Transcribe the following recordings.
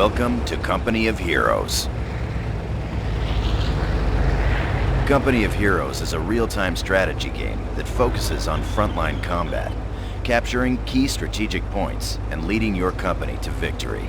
Welcome to Company of Heroes. Company of Heroes is a real-time strategy game that focuses on frontline combat, capturing key strategic points and leading your company to victory.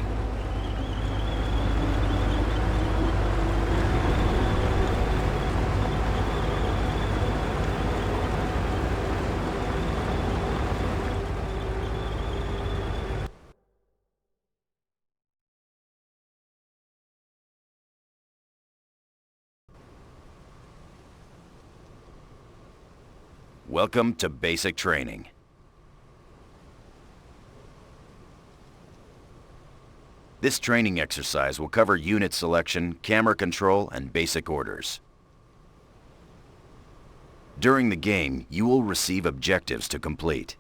Welcome to basic training. This training exercise will cover unit selection, camera control, and basic orders. During the game, you will receive objectives to complete.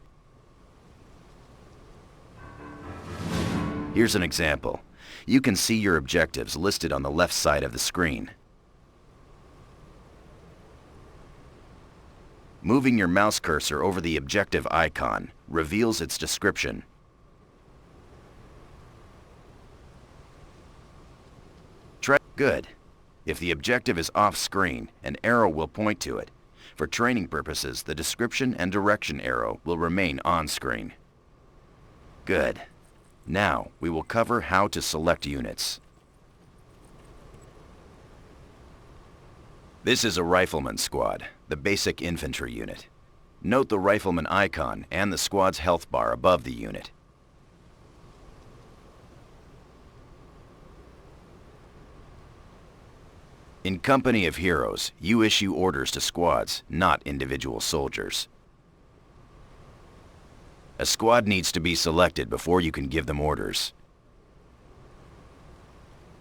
Here's an example. You can see your objectives listed on the left side of the screen. Moving your mouse cursor over the objective icon reveals its description. Good. If the objective is off-screen, an arrow will point to it. For training purposes, the description and direction arrow will remain on-screen. Good. Now, we will cover how to select units. This is a rifleman squad, the basic infantry unit. Note the rifleman icon and the squad's health bar above the unit. In Company of Heroes, you issue orders to squads, not individual soldiers. A squad needs to be selected before you can give them orders.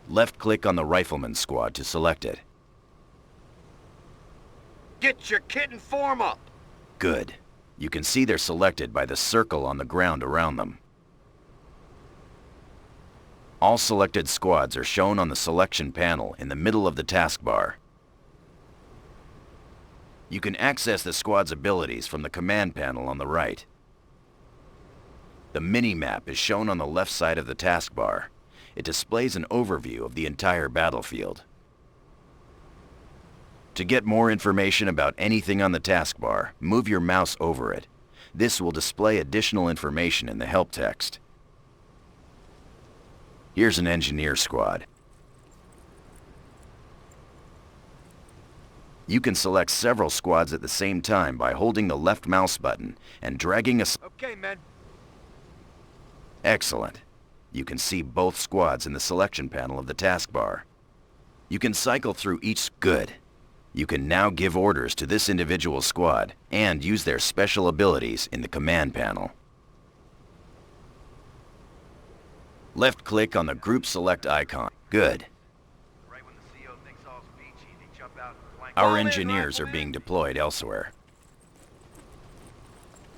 Left-click on the rifleman squad to select it. Get your kit and form up! Good. You can see they're selected by the circle on the ground around them. All selected squads are shown on the selection panel in the middle of the taskbar. You can access the squad's abilities from the command panel on the right. The mini-map is shown on the left side of the taskbar. It displays an overview of the entire battlefield. To get more information about anything on the taskbar, move your mouse over it. This will display additional information in the help text. Here's an engineer squad. You can select several squads at the same time by holding the left mouse button and dragging a... Okay, men. Excellent. You can see both squads in the selection panel of the taskbar. You can cycle through each... Good. You can now give orders to this individual squad and use their special abilities in the command panel. Left-click on the group select icon. Good. Our engineers are being deployed elsewhere.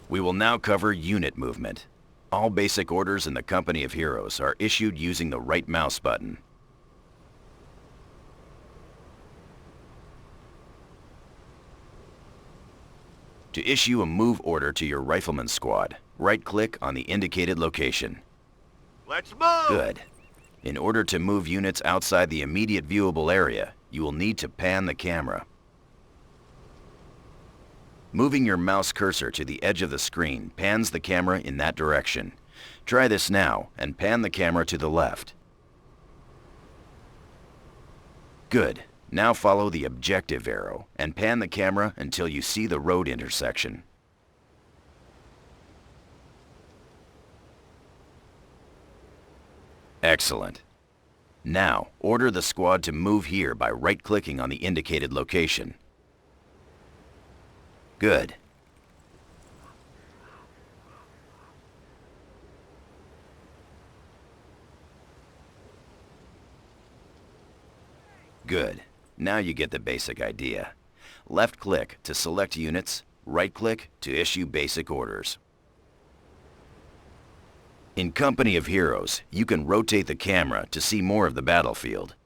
We will now cover unit movement. All basic orders in the Company of Heroes are issued using the right mouse button. To issue a move order to your rifleman squad, right-click on the indicated location. Let's move! Good. In order to move units outside the immediate viewable area, you will need to pan the camera. Moving your mouse cursor to the edge of the screen pans the camera in that direction. Try this now and pan the camera to the left. Good. Now follow the objective arrow and pan the camera until you see the road intersection. Excellent. Now, order the squad to move here by right-clicking on the indicated location. Good. Good. Now you get the basic idea. Left-click to select units, right-click to issue basic orders. In Company of Heroes, you can rotate the camera to see more of the battlefield.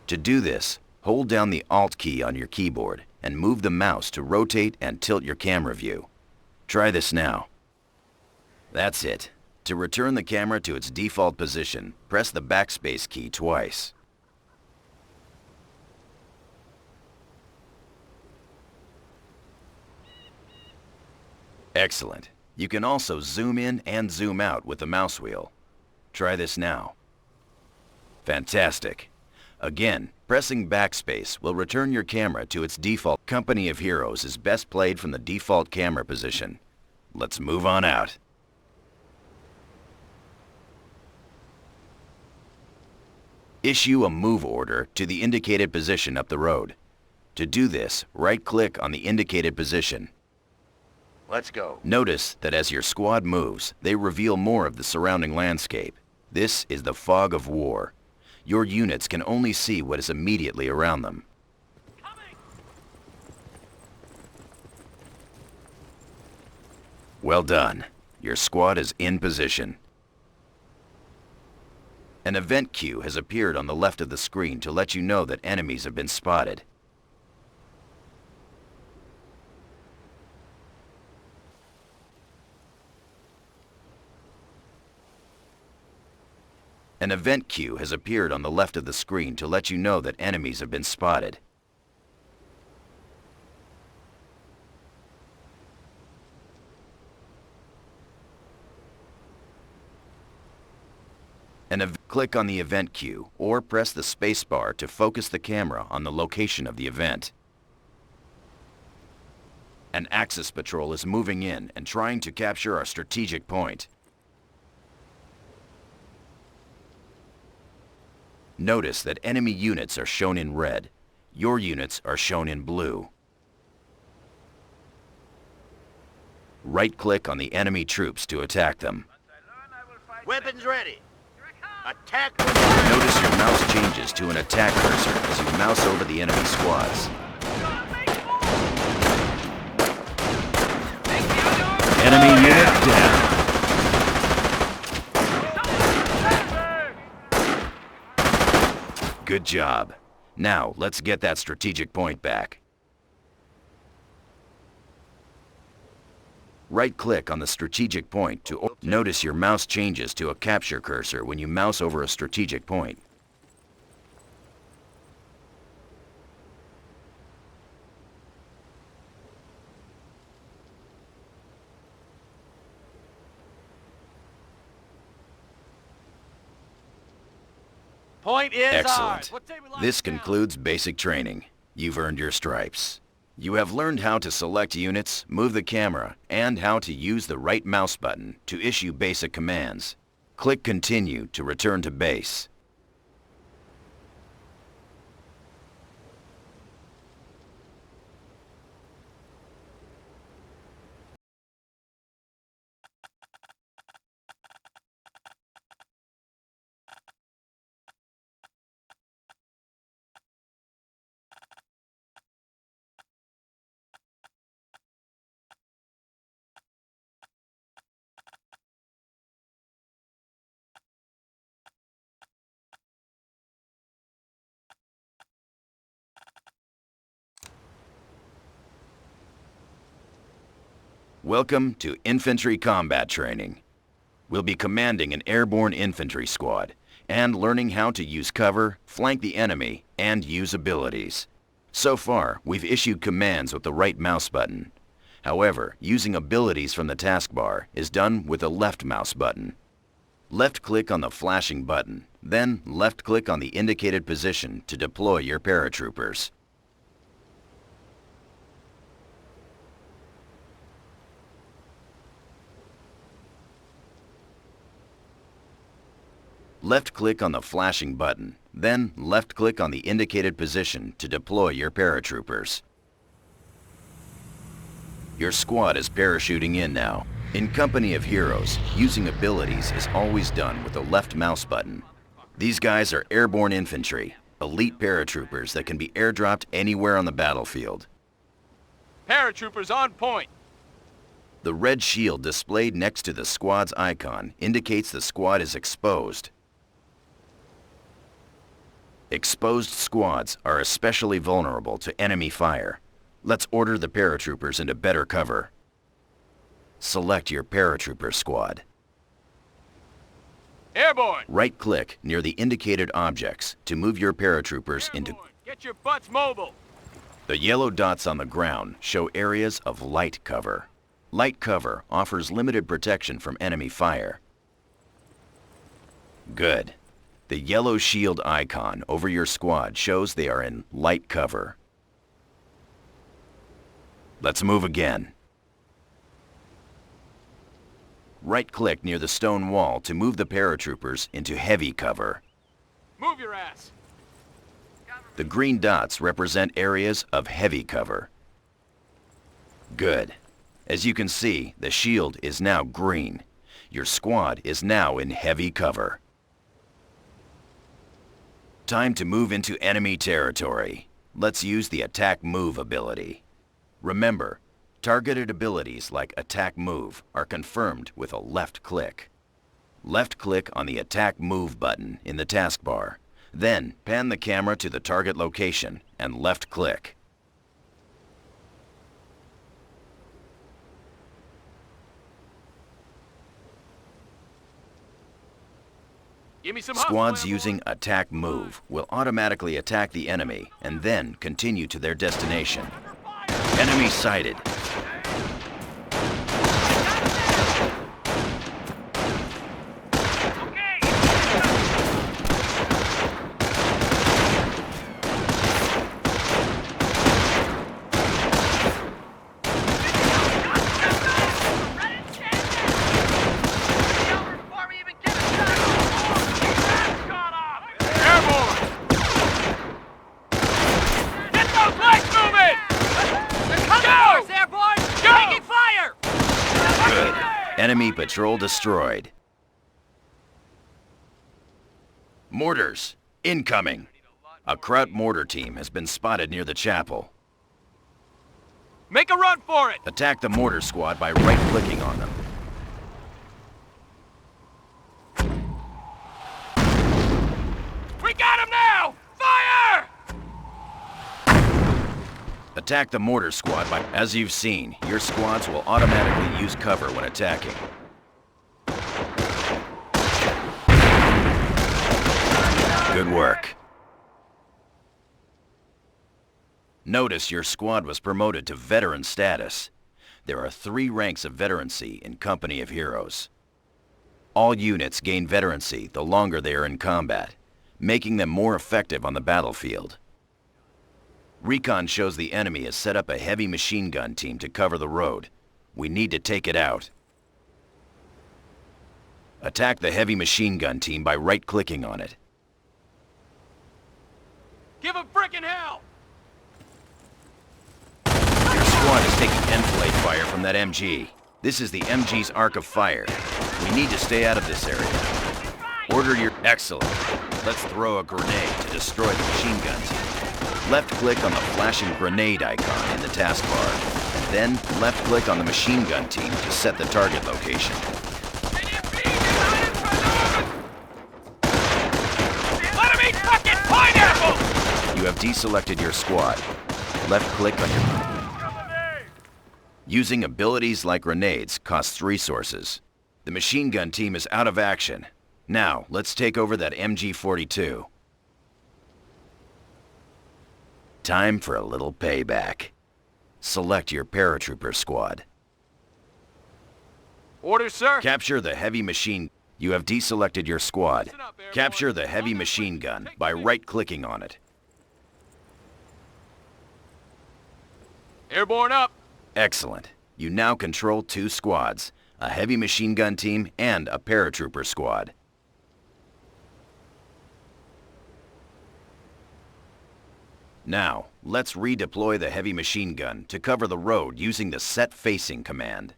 To do this, hold down the Alt key on your keyboard and move the mouse to rotate and tilt your camera view. Try this now. That's it. To return the camera to its default position, press the backspace key twice. Excellent. You can also zoom in and zoom out with the mouse wheel. Try this now. Fantastic. Again, pressing backspace will return your camera to its default. Company of Heroes is best played from the default camera position. Let's move on out. Issue a move order to the indicated position up the road. To do this, right-click on the indicated position. Let's go. Notice that as your squad moves, they reveal more of the surrounding landscape. This is the fog of war. Your units can only see what is immediately around them. Well done. Your squad is in position. An event queue has appeared on the left of the screen to let you know that enemies have been spotted. An event queue has appeared on the left of the screen to let you know that enemies have been spotted. Click on the event queue or press the spacebar to focus the camera on the location of the event. An Axis patrol is moving in and trying to capture our strategic point. Notice that enemy units are shown in red. Your units are shown in blue. Right-click on the enemy troops to attack them. Weapons ready. Attack. Notice your mouse changes to an attack cursor as you mouse over the enemy squads. Enemy unit down. Good job. Now, let's get that strategic point back. Right-click on the strategic point to notice your mouse changes to a capture cursor when you mouse over a strategic point. Point is Excellent. ours. This concludes basic training. You've earned your stripes. You have learned how to select units, move the camera, and how to use the right mouse button to issue basic commands. Click Continue to return to base. Welcome to Infantry Combat Training. We'll be commanding an airborne infantry squad and learning how to use cover, flank the enemy, and use abilities. So far, we've issued commands with the right mouse button. However, using abilities from the taskbar is done with the left mouse button. Left-click on the flashing button, then left-click on the indicated position to deploy your paratroopers. Left-click on the flashing button, then left-click on the indicated position to deploy your paratroopers. Your squad is parachuting in now. In Company of Heroes, using abilities is always done with the left mouse button. These guys are airborne infantry, elite paratroopers that can be airdropped anywhere on the battlefield. Paratroopers on point. The red shield displayed next to the squad's icon indicates the squad is exposed. Exposed squads are especially vulnerable to enemy fire. Let's order the paratroopers into better cover. Select your paratrooper squad. Airborne. Right-click near the indicated objects to move your paratroopers into... Airborne. Get your butts mobile. The yellow dots on the ground show areas of light cover. Light cover offers limited protection from enemy fire. Good. The yellow shield icon over your squad shows they are in light cover. Let's move again. Right-click near the stone wall to move the paratroopers into heavy cover. Move your ass. The green dots represent areas of heavy cover. Good. As you can see, the shield is now green. Your squad is now in heavy cover. Time to move into enemy territory. Let's use the Attack Move ability. Remember, targeted abilities like Attack Move are confirmed with a left click. Left click on the Attack Move button in the taskbar. Then pan the camera to the target location and left click. Give me some Squads hustle, using Attack Move will automatically attack the enemy and then continue to their destination. Enemy sighted. Enemy patrol destroyed. Mortars, incoming. A Kraut mortar team has been spotted near the chapel. Make a run for it! Attack the mortar squad by right-clicking on them. We got him now! Fire! Attack the mortar squad by... As you've seen, your squads will automatically use cover when attacking. Good work. Notice your squad was promoted to veteran status. There are 3 ranks of veterancy in Company of Heroes. All units gain veterancy the longer they are in combat, making them more effective on the battlefield. Recon shows the enemy has set up a heavy machine gun team to cover the road. We need to take it out. Attack the heavy machine gun team by right-clicking on it. Give him frickin' hell! Your squad is taking enfilade fire from that MG. This is the MG's arc of fire. We need to stay out of this area. Order your... Excellent. Let's throw a grenade to destroy the machine gun team. Left-click on the flashing grenade icon in the taskbar, and then left-click on the machine gun team to set the target location. Let him eat fucking pineapple! You have deselected your squad. Left-click on your... Using abilities like grenades costs resources. The machine gun team is out of action. Now, let's take over that MG-42. Time for a little payback. Select your paratrooper squad. Orders, sir. Capture the heavy machine... You have deselected your squad. Capture the heavy machine gun by right-clicking on it. Airborne up. Excellent. You now control 2 squads, a heavy machine gun team and a paratrooper squad. Now, let's redeploy the heavy machine gun to cover the road using the Set Facing command.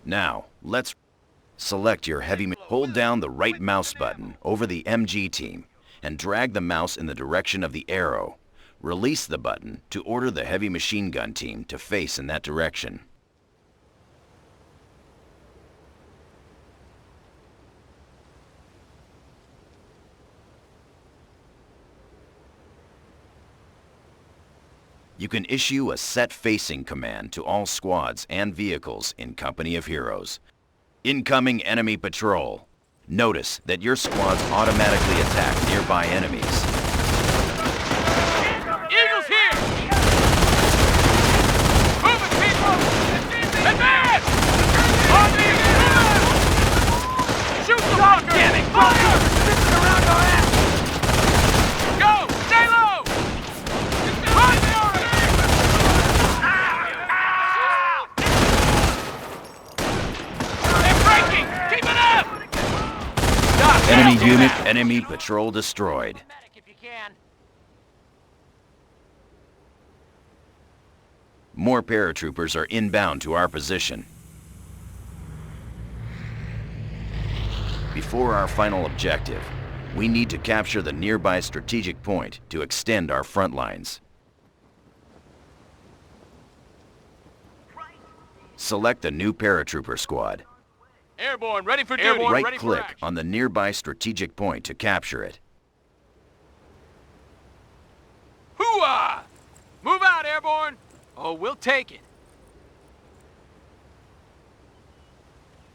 Now, let's select your heavy... Hold down the right mouse button over the MG team and drag the mouse in the direction of the arrow. Release the button to order the heavy machine gun team to face in that direction. You can issue a set facing command to all squads and vehicles in Company of Heroes. Incoming enemy patrol. Notice that your squads automatically attack nearby enemies. Eagles here! Move it, people! Advance! On the move! Shoot the bunker! Damn it! Fire! Zipping around our ass! Go! Stay low! Run the order! They're breaking! Keep it up! Enemy unit, enemy patrol destroyed. If you can. More paratroopers are inbound to our position. Before our final objective, we need to capture the nearby strategic point to extend our front lines. Select a new paratrooper squad. Airborne, ready for duty. Right-click on the nearby strategic point to capture it. Hoo-ah! Move out, Airborne! Oh, we'll take it.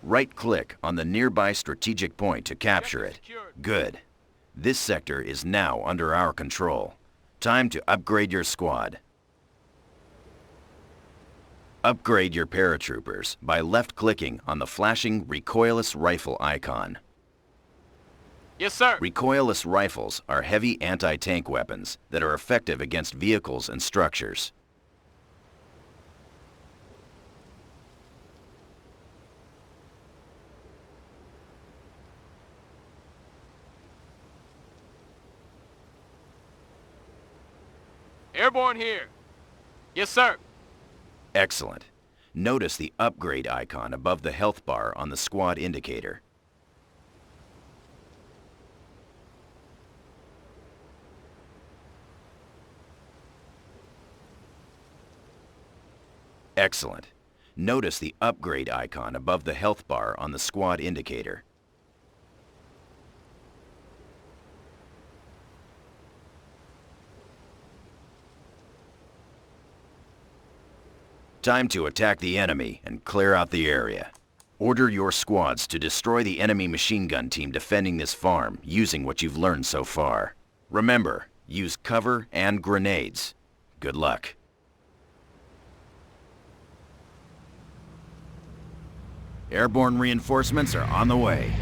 Right-click on the nearby strategic point to capture it. Good. This sector is now under our control. Time to upgrade your squad. Upgrade your paratroopers by left-clicking on the flashing recoilless rifle icon. Yes, sir. Recoilless rifles are heavy anti-tank weapons that are effective against vehicles and structures. Airborne here. Yes, sir. Excellent. Notice the upgrade icon above the health bar on the squad indicator. Excellent. Notice the upgrade icon above the health bar on the squad indicator. Time to attack the enemy and clear out the area. Order your squads to destroy the enemy machine gun team defending this farm using what you've learned so far. Remember, use cover and grenades. Good luck. Airborne reinforcements are on the way.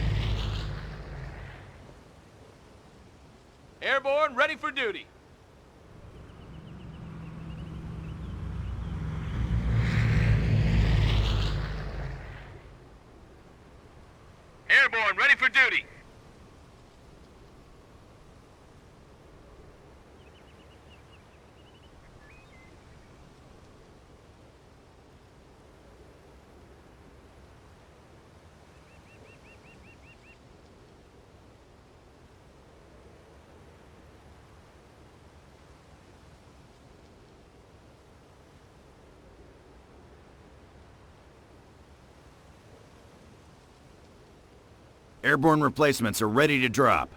Airborne, ready for duty. Airborne, ready for duty. Airborne replacements are ready to drop.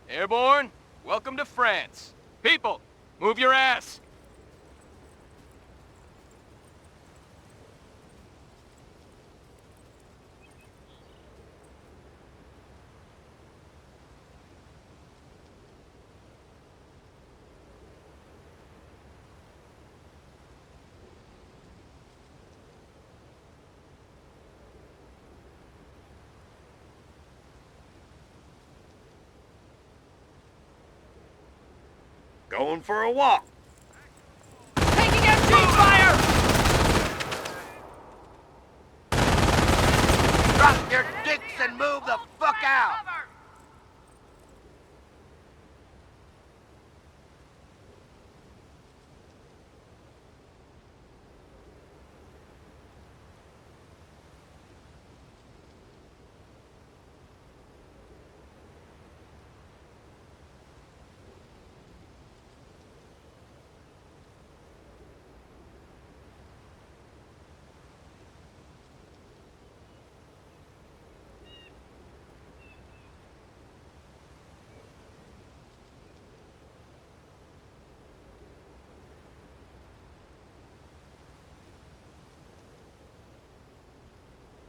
Airborne, welcome to France. People, move your ass. Going for a walk. Taking MG fire! Drop your dicks and move the fuck out.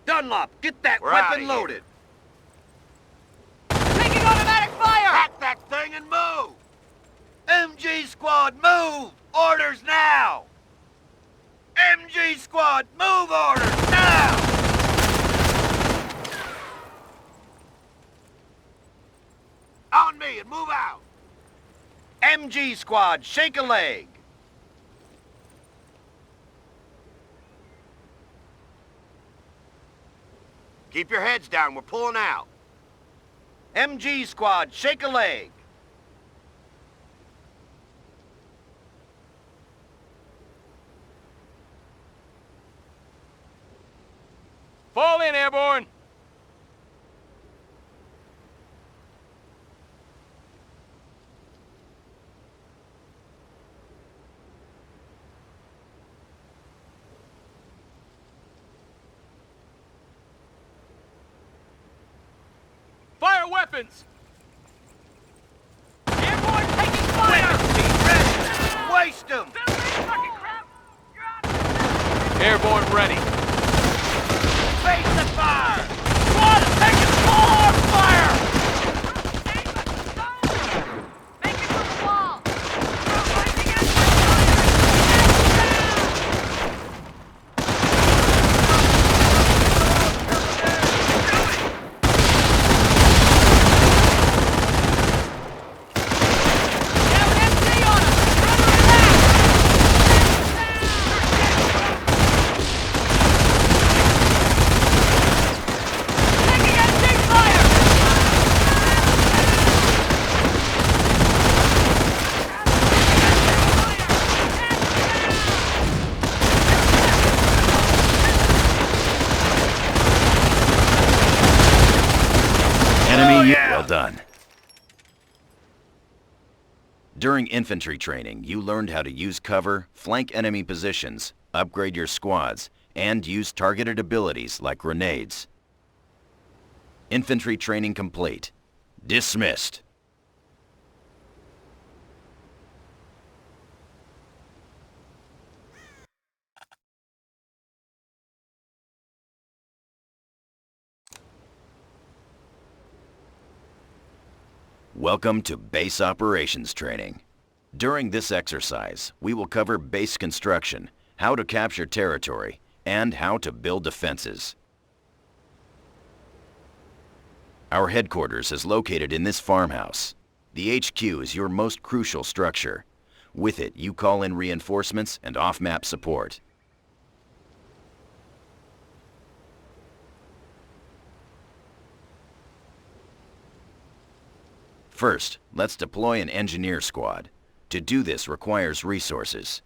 Dunlop, get that We're outta weapon here. loaded. Taking automatic fire! Pack that thing and move! MG squad, move! Orders now! MG squad, move orders now! On me and move out! MG squad, shake a leg! Keep your heads down, we're pulling out. MG squad, shake a leg! Fall in, airborne! Fire weapons! Airborne taking fire! Waste them! Airborne ready. Face the fire! Squad is taking more fire! Make it for the wall! Well done. During infantry training, you learned how to use cover, flank enemy positions, upgrade your squads, and use targeted abilities like grenades. Infantry training complete. Dismissed. Welcome to Base Operations Training. During this exercise, we will cover base construction, how to capture territory, and how to build defenses. Our headquarters is located in this farmhouse. The HQ is your most crucial structure. With it, you call in reinforcements and off-map support. First, let's deploy an engineer squad. To do this requires resources.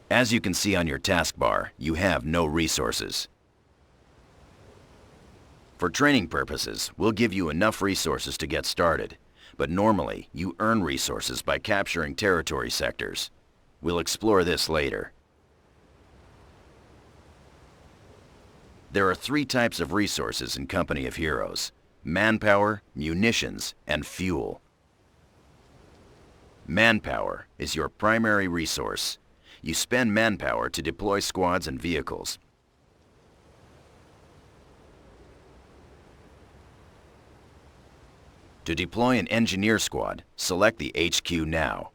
As you can see on your taskbar, you have no resources. For training purposes, we'll give you enough resources to get started, but normally you earn resources by capturing territory sectors. We'll explore this later. There are 3 types of resources in Company of Heroes: manpower, munitions, and fuel. Manpower is your primary resource. You spend manpower to deploy squads and vehicles. To deploy an engineer squad, select the HQ now.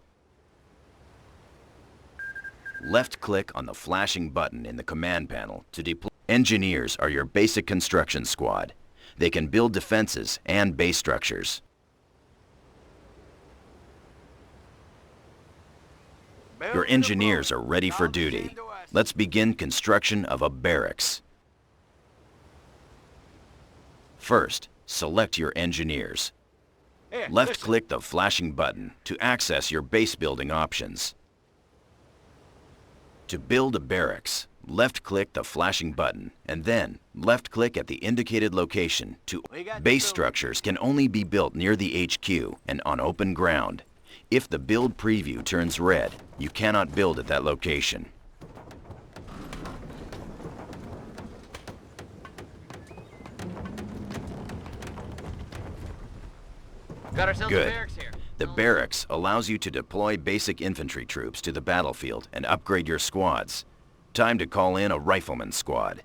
Left-click on the flashing button in the command panel to deploy. Engineers are your basic construction squad. They can build defenses and base structures. Your engineers are ready for duty. Let's begin construction of a barracks. First, select your engineers. Left-click the flashing button to access your base building options. To build a barracks, left-click the flashing button and then left-click at the indicated location. Base structures can only be built near the HQ and on open ground. If the build preview turns red, you cannot build at that location. Got ourselves Good. a barracks here. The barracks allows you to deploy basic infantry troops to the battlefield and upgrade your squads. Time to call in a rifleman squad.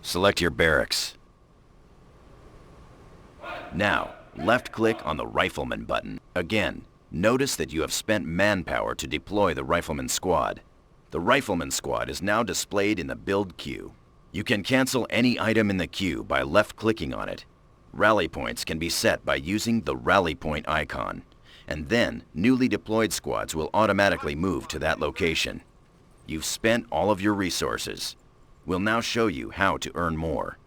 Select your barracks. Now, left-click on the Rifleman button. Again, notice that you have spent manpower to deploy the Rifleman squad. The Rifleman squad is now displayed in the build queue. You can cancel any item in the queue by left-clicking on it. Rally points can be set by using the rally point icon, and then newly deployed squads will automatically move to that location. You've spent all of your resources. We'll now show you how to earn more.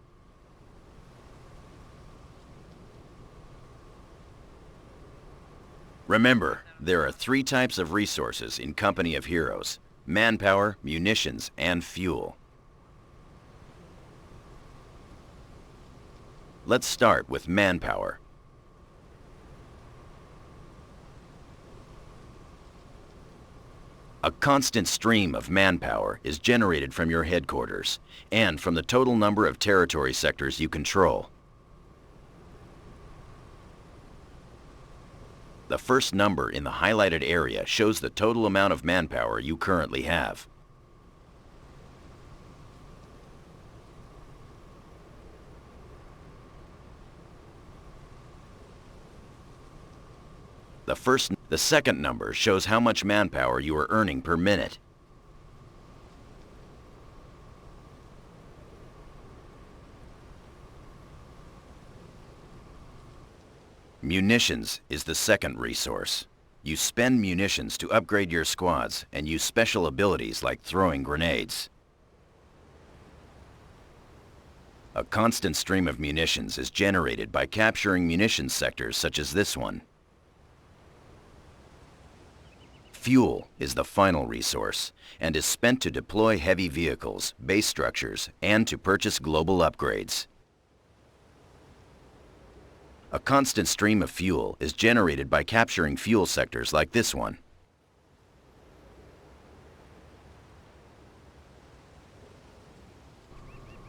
Remember, there are 3 types of resources in Company of Heroes: manpower, munitions, and fuel. Let's start with manpower. A constant stream of manpower is generated from your headquarters and from the total number of territory sectors you control. The first number in the highlighted area shows the total amount of manpower you currently have. The second number shows how much manpower you are earning per minute. Munitions is the second resource. You spend munitions to upgrade your squads and use special abilities like throwing grenades. A constant stream of munitions is generated by capturing munitions sectors such as this one. Fuel is the final resource and is spent to deploy heavy vehicles, base structures, and to purchase global upgrades. A constant stream of fuel is generated by capturing fuel sectors like this one.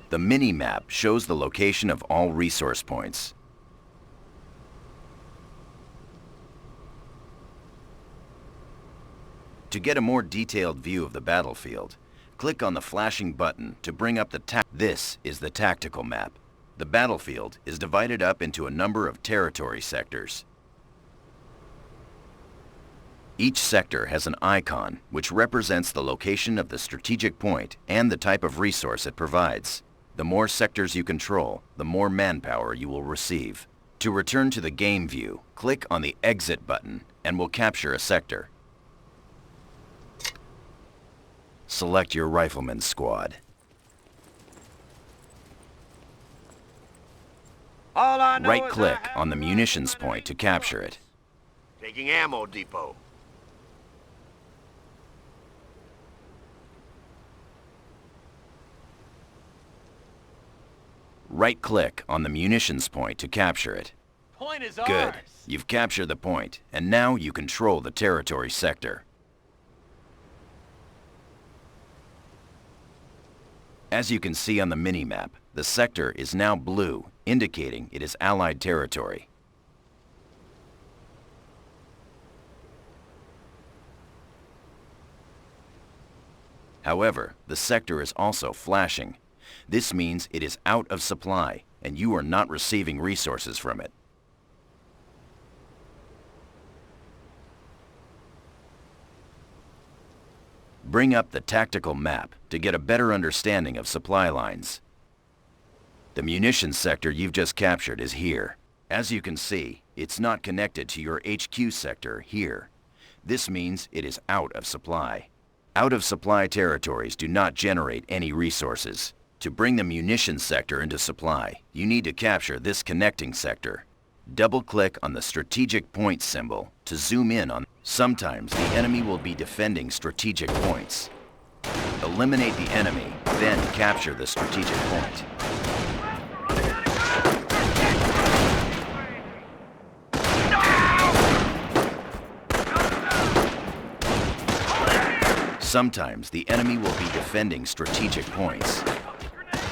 The mini-map shows the location of all resource points. To get a more detailed view of the battlefield, click on the flashing button to bring up This is the tactical map. The battlefield is divided up into a number of territory sectors. Each sector has an icon which represents the location of the strategic point and the type of resource it provides. The more sectors you control, the more manpower you will receive. To return to the game view, click on the Exit button and we'll capture a sector. Select your Rifleman squad. All I know Right-click is on the munitions point to capture it. Taking ammo depot. Right-click on the munitions point to capture it. Point is Good. ours. You've captured the point, and now you control the territory sector. As you can see on the mini-map, the sector is now blue, indicating it is Allied territory. However, the sector is also flashing. This means it is out of supply, and you are not receiving resources from it. Bring up the tactical map to get a better understanding of supply lines. The munitions sector you've just captured is here. As you can see, it's not connected to your HQ sector here. This means it is out of supply. Out of supply territories do not generate any resources. To bring the munitions sector into supply, you need to capture this connecting sector. Double-click on the strategic point symbol to zoom in on. Sometimes the enemy will be defending strategic points. Eliminate the enemy, then capture the strategic point. Sometimes the enemy will be defending strategic points.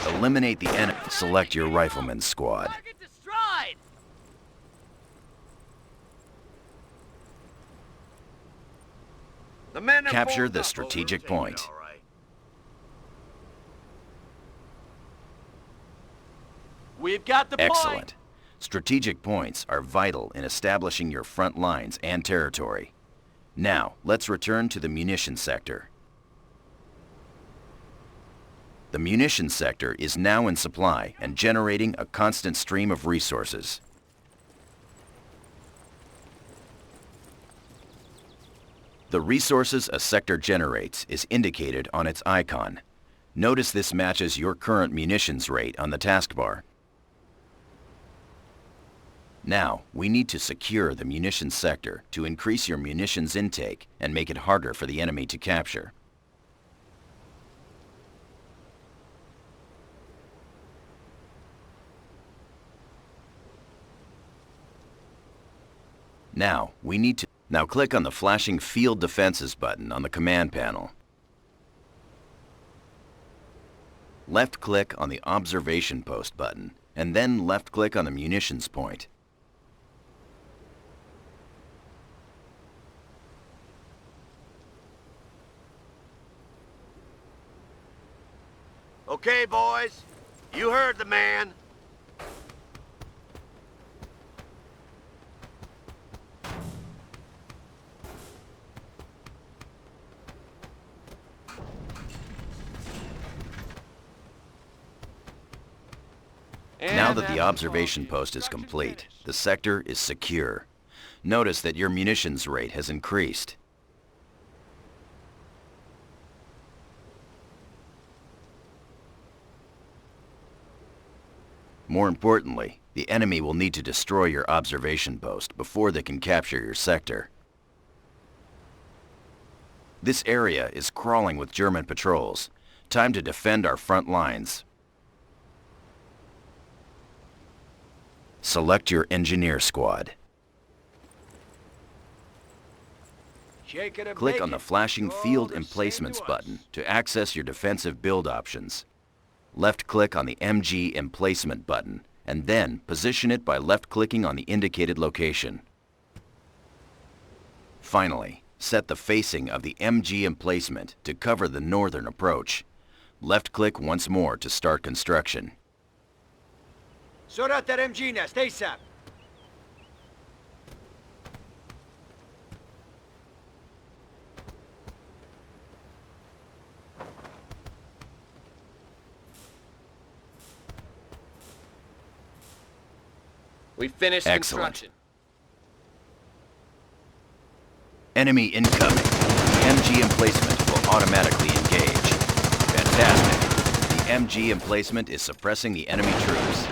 Eliminate the enemy. Select your Rifleman squad. Target destroyed! The men are Capture pulled the up. strategic Take it point. all right. We've got the point. Excellent. Strategic points are vital in establishing your front lines and territory. Now, let's return to the Munitions Sector. The Munitions Sector is now in supply and generating a constant stream of resources. The resources a sector generates is indicated on its icon. Notice this matches your current munitions rate on the taskbar. Now, we need to secure the Munitions Sector to increase your munitions intake and make it harder for the enemy to capture. Now click on the flashing Field Defenses button on the command panel. Left-click on the Observation Post button, and then left-click on the Munitions Point. Okay, boys. You heard the man. Now that the observation post is complete, the sector is secure. Notice that your munitions rate has increased. More importantly, the enemy will need to destroy your observation post before they can capture your sector. This area is crawling with German patrols. Time to defend our front lines. Select your engineer squad. Click on the flashing Field Emplacements button to access your defensive build options. Left-click on the MG Emplacement button, and then position it by left-clicking on the indicated location. Finally, set the facing of the MG emplacement to cover the northern approach. Left-click once more to start construction. Sort out that MG nest, ASAP. We finished Excellent. construction. Enemy incoming. The MG emplacement will automatically engage. Fantastic. The MG emplacement is suppressing the enemy troops.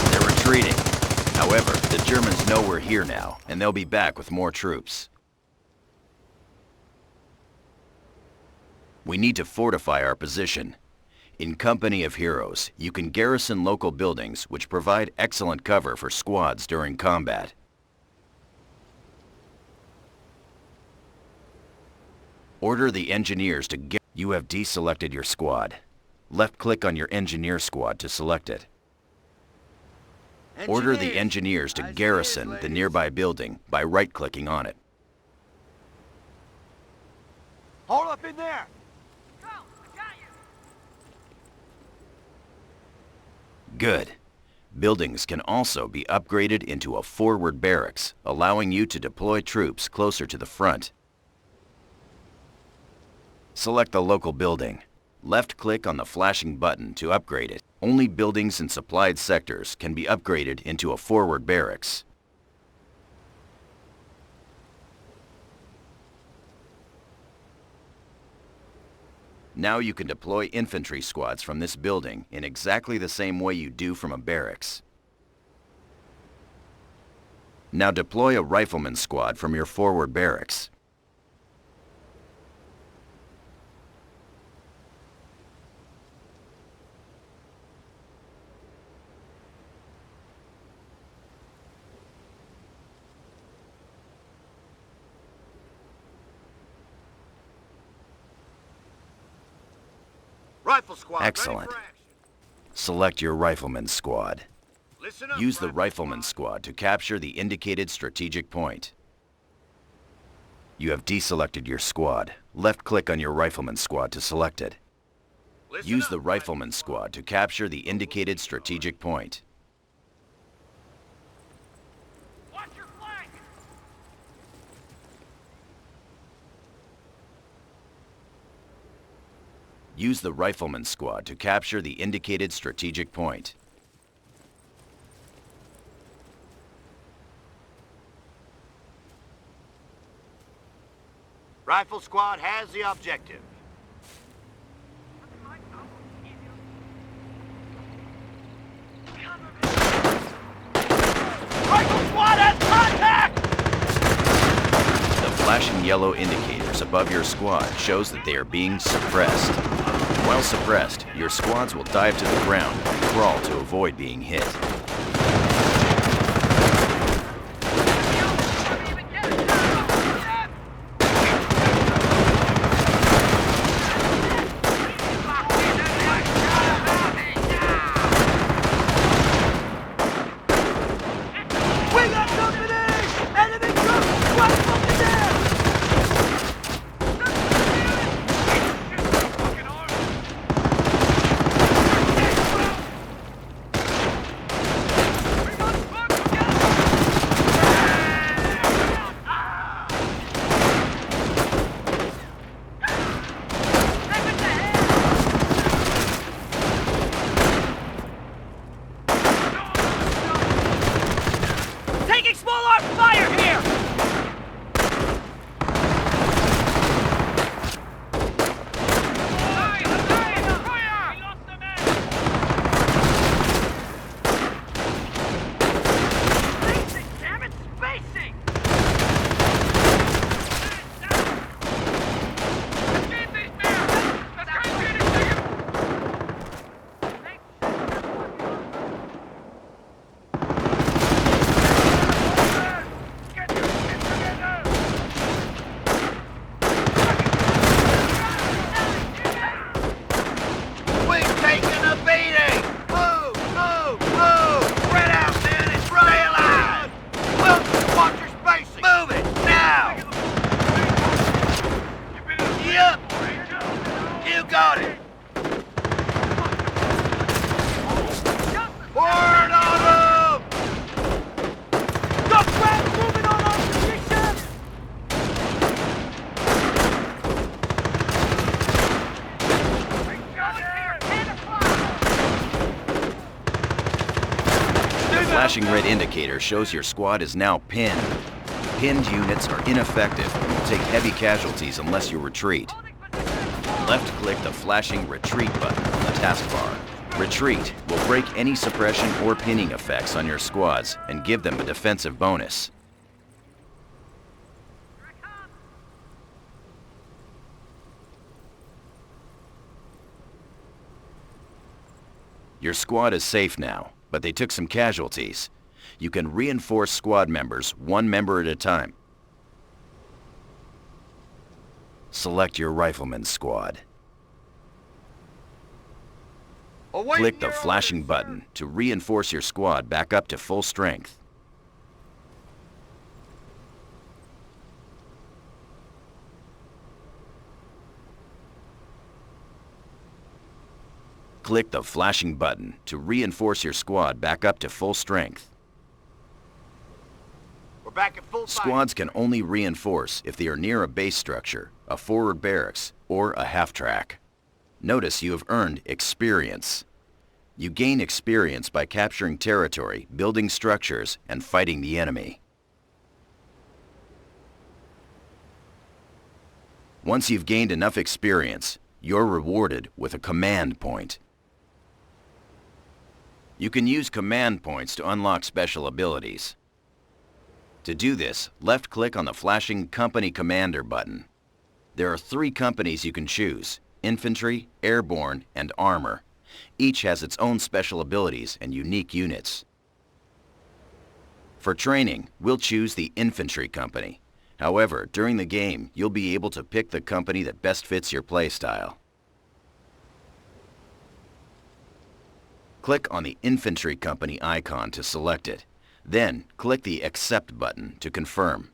They're retreating. However, the Germans know we're here now, and they'll be back with more troops. We need to fortify our position. In company of heroes, you can garrison local buildings which provide excellent cover for squads during combat. Order the engineers to get... You have deselected your squad. Left-click on your engineer squad to select it. Order the engineers to garrison the nearby building by right-clicking on it. Hold up in there. Go! I got you! Good. Buildings can also be upgraded into a forward barracks, allowing you to deploy troops closer to the front. Select the local building. Left-click on the flashing button to upgrade it. Only buildings in supplied sectors can be upgraded into a forward barracks. Now you can deploy infantry squads from this building in exactly the same way you do from a barracks. Now deploy a rifleman squad from your forward barracks. Rifle squad. Excellent. Ready for action. Select your rifleman squad. Listen up, Use the rifleman squad to capture the indicated strategic point. You have deselected your squad. Left-click on your rifleman squad to select it. Listen Use up, the Rifleman Squad to capture the indicated strategic point. Watch your flank! Use the Rifleman Squad to capture the indicated strategic point. Rifle squad has the objective. Rifle squad has contact! The flashing yellow indicators above your squad shows that they are being suppressed. While suppressed, your squads will dive to the ground and crawl to avoid being hit. We got company! Enemy troops! Right fucking there! Taking small arms fire here! Spacing, damn it, spacing! We've taken a beating! Move, move, move! Spread out, man, and stay alive! Wilson, watch your spacing! Move it, now! Yep! You got it! Forward on them! The crowd's moving on our position! The flashing red indicator shows your squad is now pinned. Pinned units are ineffective and will take heavy casualties unless you retreat. Left-click the flashing retreat button on the taskbar. Retreat will break any suppression or pinning effects on your squads and give them a defensive bonus. Your squad is safe now, but they took some casualties. You can reinforce squad members one member at a time. Select your Rifleman Squad. Click the flashing button to reinforce your squad back up to full strength. Click the flashing button to reinforce your squad back up to full strength. We're back at full fight. Squads can only reinforce if they are near a base structure, a forward barracks, or a half-track. Notice you have earned experience. You gain experience by capturing territory, building structures, and fighting the enemy. Once you've gained enough experience, you're rewarded with a command point. You can use command points to unlock special abilities. To do this, left-click on the flashing Company Commander button. There are 3 companies you can choose: Infantry, Airborne, and Armor. Each has its own special abilities and unique units. For training, we'll choose the Infantry Company. However, during the game, you'll be able to pick the company that best fits your playstyle. Click on the Infantry Company icon to select it. Then, click the Accept button to confirm.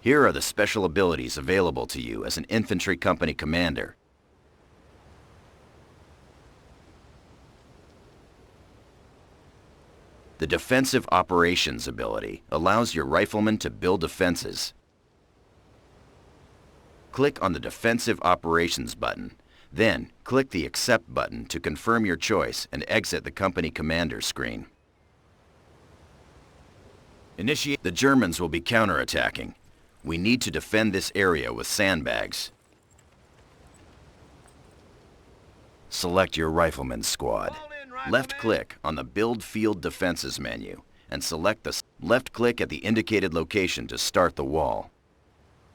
Here are the special abilities available to you as an infantry company commander. The Defensive Operations ability allows your riflemen to build defenses. Click on the Defensive Operations button, then click the Accept button to confirm your choice and exit the company commander screen. Initiate. The Germans will be counterattacking. We need to defend this area with sandbags. Select your rifleman's squad. Left-click on the Build Field Defenses menu and select the left-click at the indicated location to start the wall.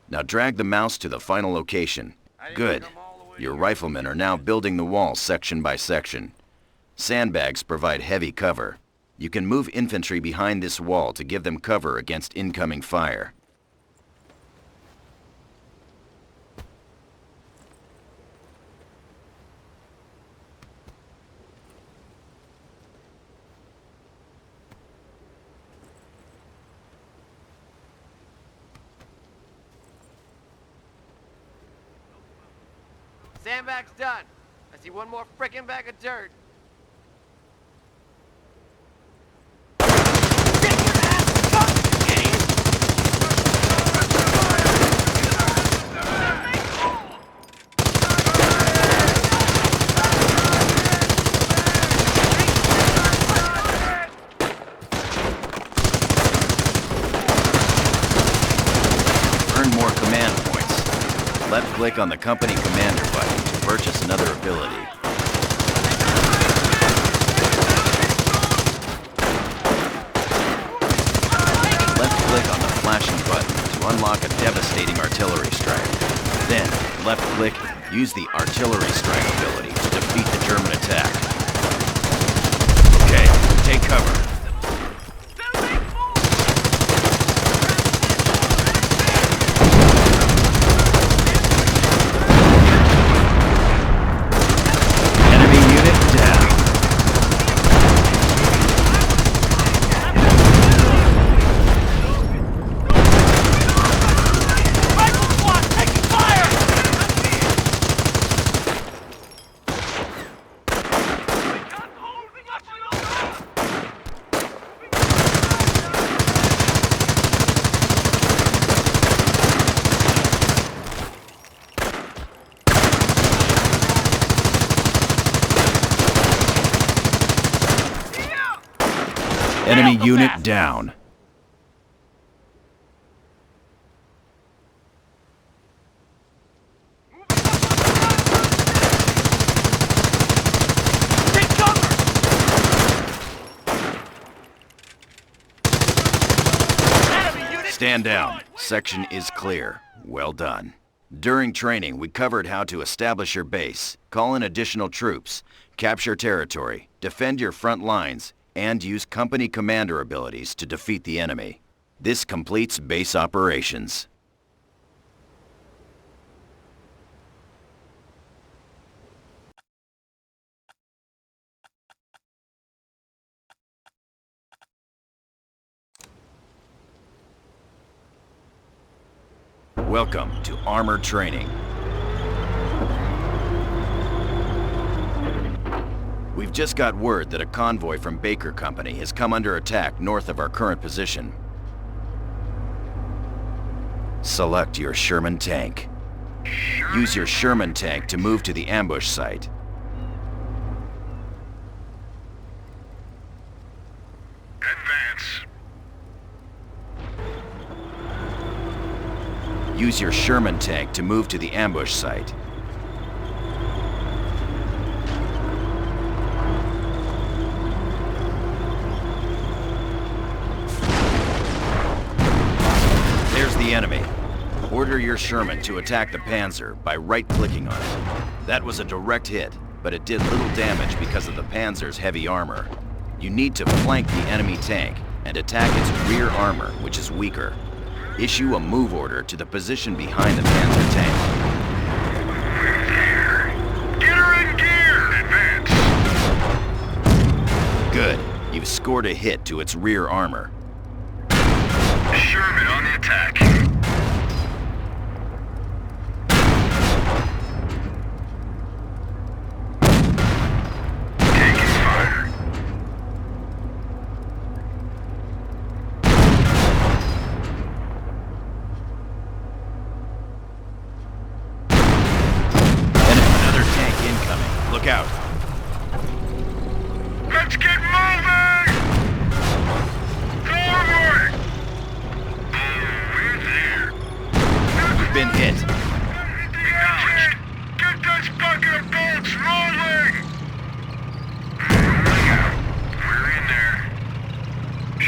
Now drag the mouse to the final location. Good. Your riflemen are now building the wall section by section. Sandbags provide heavy cover. You can move infantry behind this wall to give them cover against incoming fire. Sandbag's done. I see one more frickin' bag of dirt. Earn more command points. Left-click on the company commander button to purchase another ability. Left-click on the flashing button to unlock a devastating artillery strike. Then, left-click, use the artillery strike ability to defeat the German attack. Okay, take cover. Enemy unit down. Stand down. Section is clear. Well done. During training, we covered how to establish your base, call in additional troops, capture territory, defend your front lines, and use company commander abilities to defeat the enemy. This completes base operations. Welcome to Armor Training. We've just got word that a convoy from Baker Company has come under attack north of our current position. Select your Sherman tank. Use your Sherman tank to move to the ambush site. Advance. Use your Sherman tank to move to the ambush site. There's the enemy. Order your Sherman to attack the Panzer by right-clicking on it. That was a direct hit, but it did little damage because of the Panzer's heavy armor. You need to flank the enemy tank and attack its rear armor, which is weaker. Issue a move order to the position behind the Panzer tank. Get her in gear! Advance. Good. You've scored a hit to its rear armor. Sherman on the attack.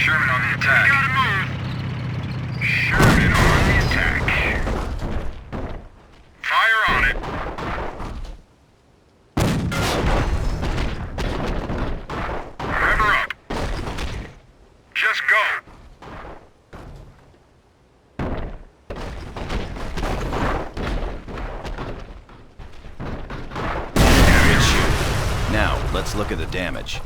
Sherman on the attack. Gotta move. Sherman on the attack. Fire on it. Rev up. Just go. Good shoot. Now, let's look at the damage.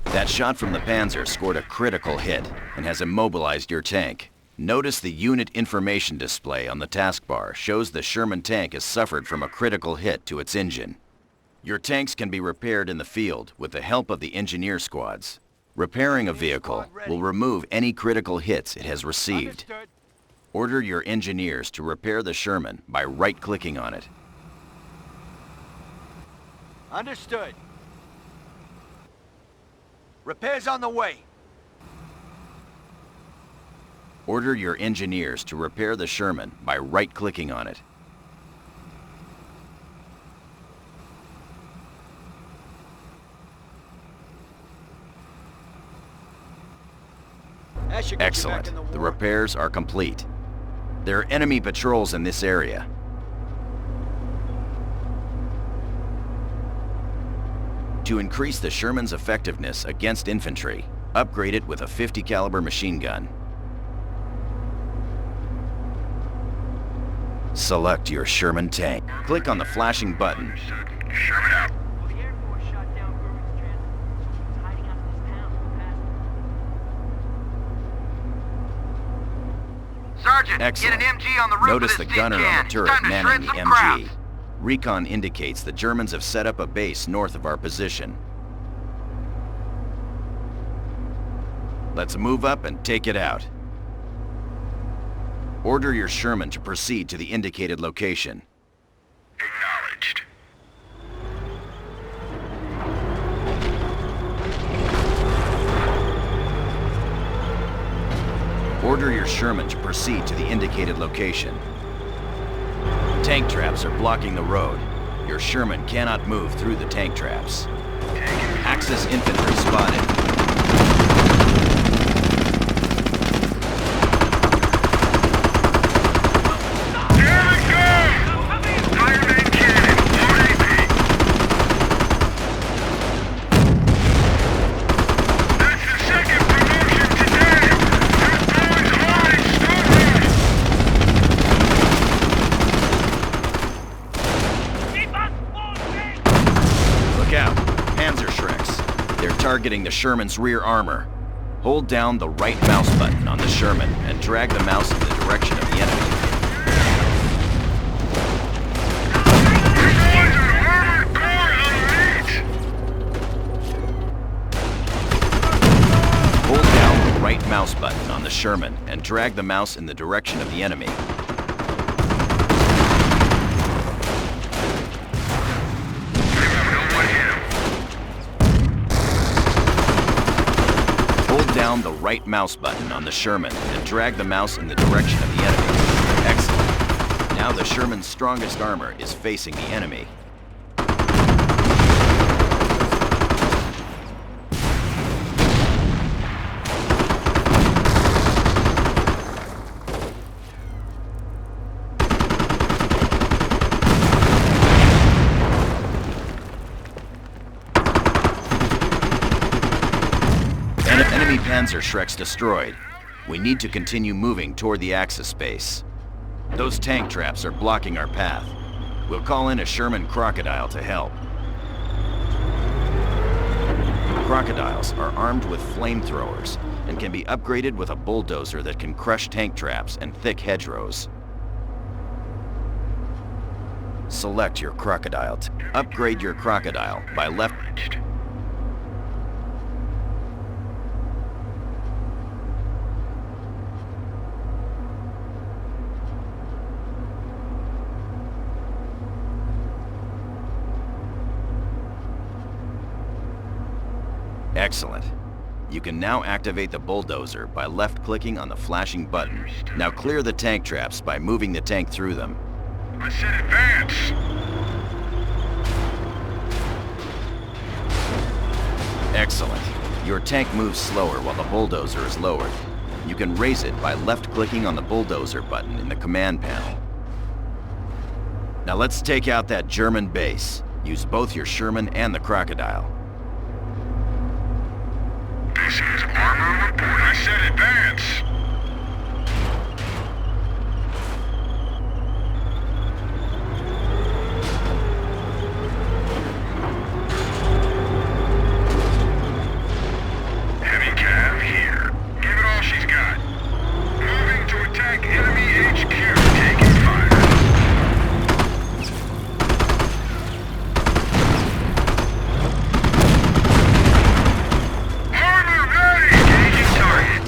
That shot from the Panzer scored a critical hit and has immobilized your tank. Notice the unit information display on the taskbar shows the Sherman tank has suffered from a critical hit to its engine. Your tanks can be repaired in the field with the help of the engineer squads. Repairing a vehicle will remove any critical hits it has received. Understood. Order your engineers to repair the Sherman by right-clicking on it. Understood. Repairs on the way. Order your engineers to repair the Sherman by right-clicking on it. That should get you back Excellent. in The war. repairs are complete. There are enemy patrols in this area. To increase the Sherman's effectiveness against infantry, upgrade it with a 50 caliber machine gun. Select your Sherman tank. Click on the flashing button. Sherman out. Well, the Air Force shot down Berwick's transport, so he was hiding out in this town for the past. Sergeant, Excellent. get an MG on the roof Notice of the this gunner tin on can. the turret Time to manning the shred some MG. crowds. Recon indicates the Germans have set up a base north of our position. Let's move up and take it out. Order your Sherman to proceed to the indicated location. Acknowledged. Order your Sherman to proceed to the indicated location. Tank traps are blocking the road. Your Sherman cannot move through the tank traps. Axis infantry spotted. Targeting the Sherman's rear armor. Hold down the right mouse button on the Sherman and drag the mouse in the direction of the enemy. Hold down the right mouse button on the Sherman and drag the mouse in the direction of the enemy. Down the right mouse button on the Sherman and drag the mouse in the direction of the enemy. Excellent. Now the Sherman's strongest armor is facing the enemy. Enemy Panzer Shreks destroyed. We need to continue moving toward the Axis base. Those tank traps are blocking our path. We'll call in a Sherman Crocodile to help. Crocodiles are armed with flamethrowers and can be upgraded with a bulldozer that can crush tank traps and thick hedgerows. Select your Crocodile. Upgrade your Crocodile by left. Excellent. You can now activate the bulldozer by left-clicking on the flashing button. Now clear the tank traps by moving the tank through them. I said advance! Excellent. Your tank moves slower while the bulldozer is lowered. You can raise it by left-clicking on the bulldozer button in the command panel. Now let's take out that German base. Use both your Sherman and the Crocodile. This is armor report. I said advance. Heavy cav here. Give it all she's got. Moving to attack enemy HQ. Taking fire. Armor ready! Engaging target.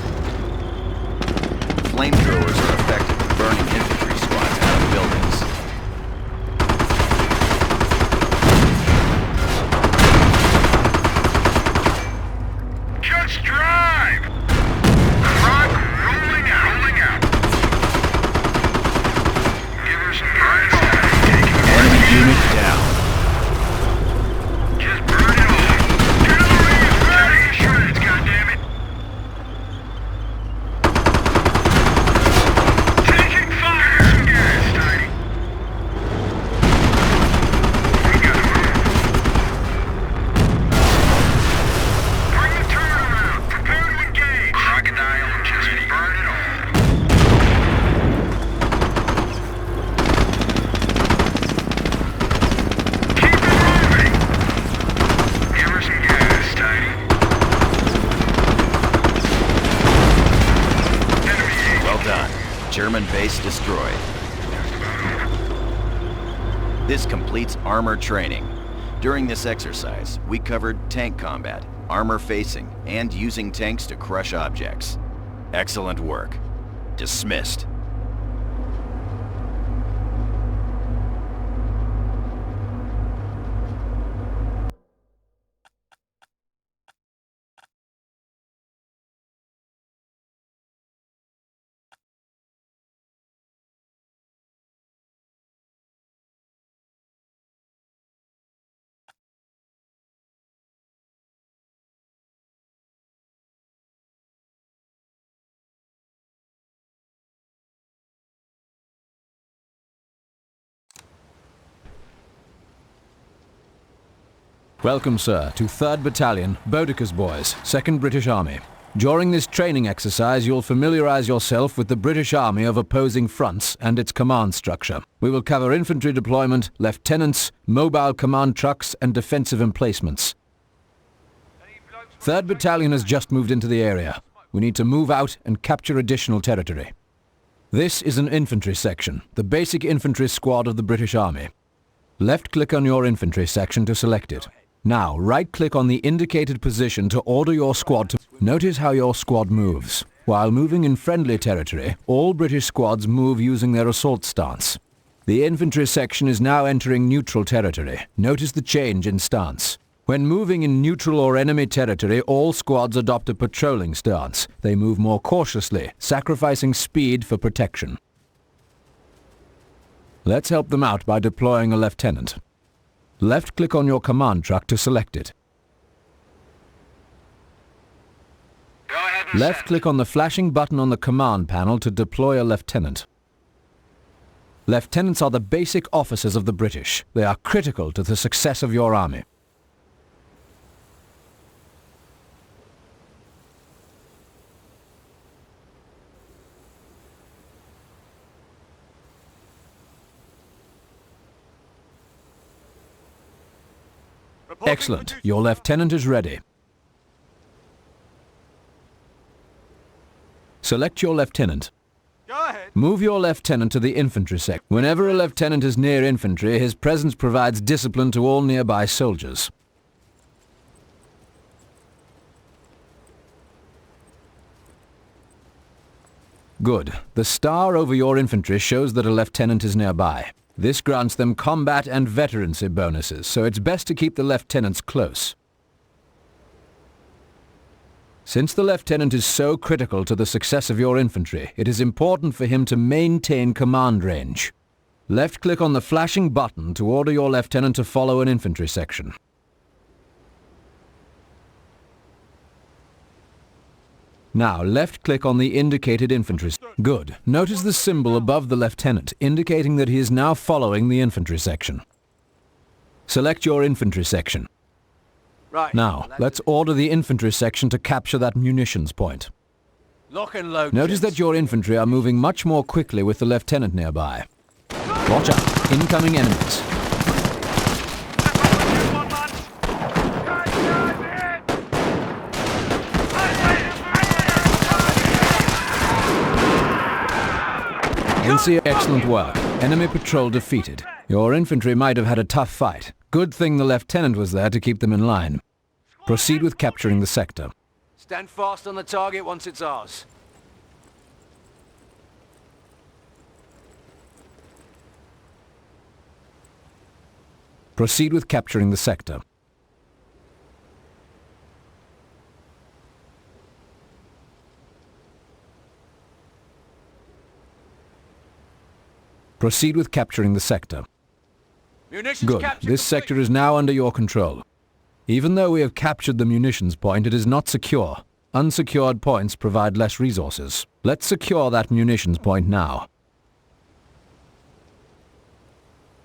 Flamethrowers are effective at burning infantry squads out of buildings. Just drive! Rock rolling out. Rolling out. Give her some price tag. Taking Enemy unit down. Just burn it all. Artillery is ready to shreds, goddammit. Taking fire. Some gas, Tiny. We gotta move. Bring the turret around. Prepare to engage. Crocodile, just burn it all. Keep it moving. Give her some gas, Tiny. Enemy Well done. German base destroyed. This completes armor training. During this exercise, we covered tank combat, armor facing, and using tanks to crush objects. Excellent work. Dismissed. Welcome, sir, to 3rd Battalion, Boudicca's Boys, 2nd British Army. During this training exercise, you'll familiarize yourself with the British Army of opposing fronts and its command structure. We will cover infantry deployment, lieutenants, mobile command trucks, and defensive emplacements. 3rd Battalion has just moved into the area. We need to move out and capture additional territory. This is an infantry section, the basic infantry squad of the British Army. Left-click on your infantry section to select it. Now, right-click on the indicated position to order your squad to... Notice how your squad moves. While moving in friendly territory, all British squads move using their assault stance. The infantry section is now entering neutral territory. Notice the change in stance. When moving in neutral or enemy territory, all squads adopt a patrolling stance. They move more cautiously, sacrificing speed for protection. Let's help them out by deploying a lieutenant. Left-click on your command truck to select it. Go ahead and Left-click on the flashing button on the command panel to deploy a lieutenant. Lieutenants are the basic officers of the British. They are critical to the success of your army. Excellent. Your lieutenant is ready. Select your lieutenant. Go ahead. Move your lieutenant to the infantry section. Whenever a lieutenant is near infantry, his presence provides discipline to all nearby soldiers. Good. The star over your infantry shows that a lieutenant is nearby. This grants them combat and veterancy bonuses, so it's best to keep the lieutenants close. Since the lieutenant is so critical to the success of your infantry, it is important for him to maintain command range. Left-click on the flashing button to order your lieutenant to follow an infantry section. Now left-click on the indicated infantry. Good. Notice the symbol above the lieutenant, indicating that he is now following the infantry section. Select your infantry section. Right. Now, let's order the infantry section to capture that munitions point. Lock and load. Notice that your infantry are moving much more quickly with the lieutenant nearby. Watch out. Incoming enemies. NCO, excellent work. Enemy patrol defeated. Your infantry might have had a tough fight. Good thing the lieutenant was there to keep them in line. Proceed with capturing the sector. Stand fast on the target once it's ours. Proceed with capturing the sector. Proceed with capturing the sector. Munitions Good. capture This complete. sector is now under your control. Even though we have captured the munitions point, it is not secure. Unsecured points provide less resources. Let's secure that munitions point now.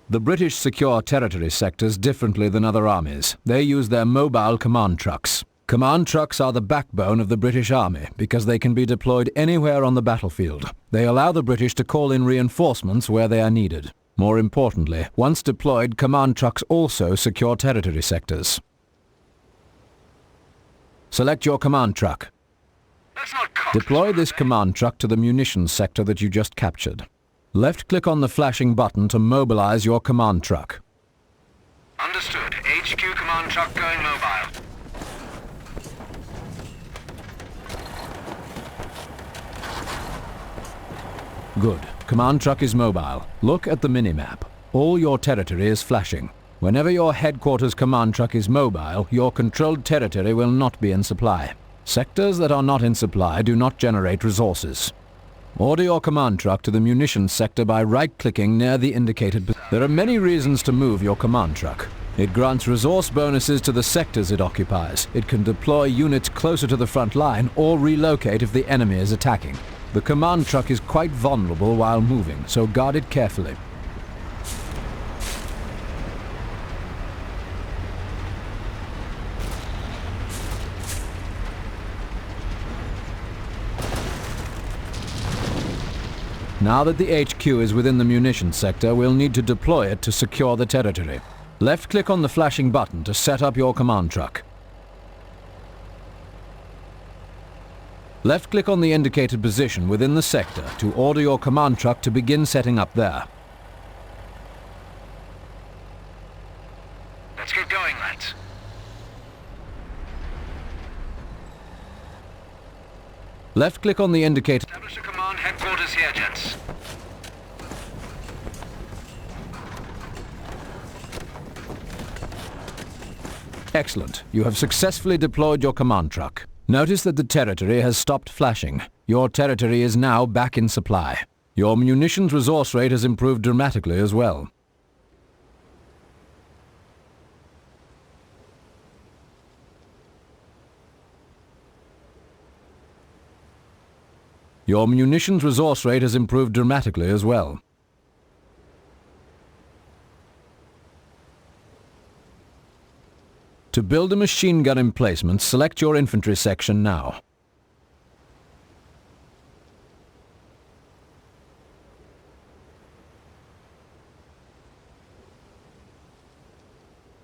The British secure territory sectors differently than other armies. They use their mobile command trucks. Command trucks are the backbone of the British Army because they can be deployed anywhere on the battlefield. They allow the British to call in reinforcements where they are needed. More importantly, once deployed, command trucks also secure territory sectors. Select your command truck. Deploy this command truck to the munitions sector that you just captured. Left-click on the flashing button to mobilize your command truck. Understood. HQ command truck going mobile. Good. Command truck is mobile. Look at the minimap. All your territory is flashing. Whenever your headquarters command truck is mobile, your controlled territory will not be in supply. Sectors that are not in supply do not generate resources. Order your command truck to the munitions sector by right-clicking near the indicated position. There are many reasons to move your command truck. It grants resource bonuses to the sectors it occupies. It can deploy units closer to the front line or relocate if the enemy is attacking. The command truck is quite vulnerable while moving, so guard it carefully. Now that the HQ is within the munitions sector, we'll need to deploy it to secure the territory. Left-click on the flashing button to set up your command truck. Left-click on the indicated position within the sector to order your command truck to begin setting up there. Let's get going, lads. Left-click on the indicated... Establish a command headquarters here, gents. Excellent. You have successfully deployed your command truck. Notice that the territory has stopped flashing. Your territory is now back in supply. Your munitions resource rate has improved dramatically as well. Your munitions resource rate has improved dramatically as well. To build a machine gun emplacement, select your infantry section now.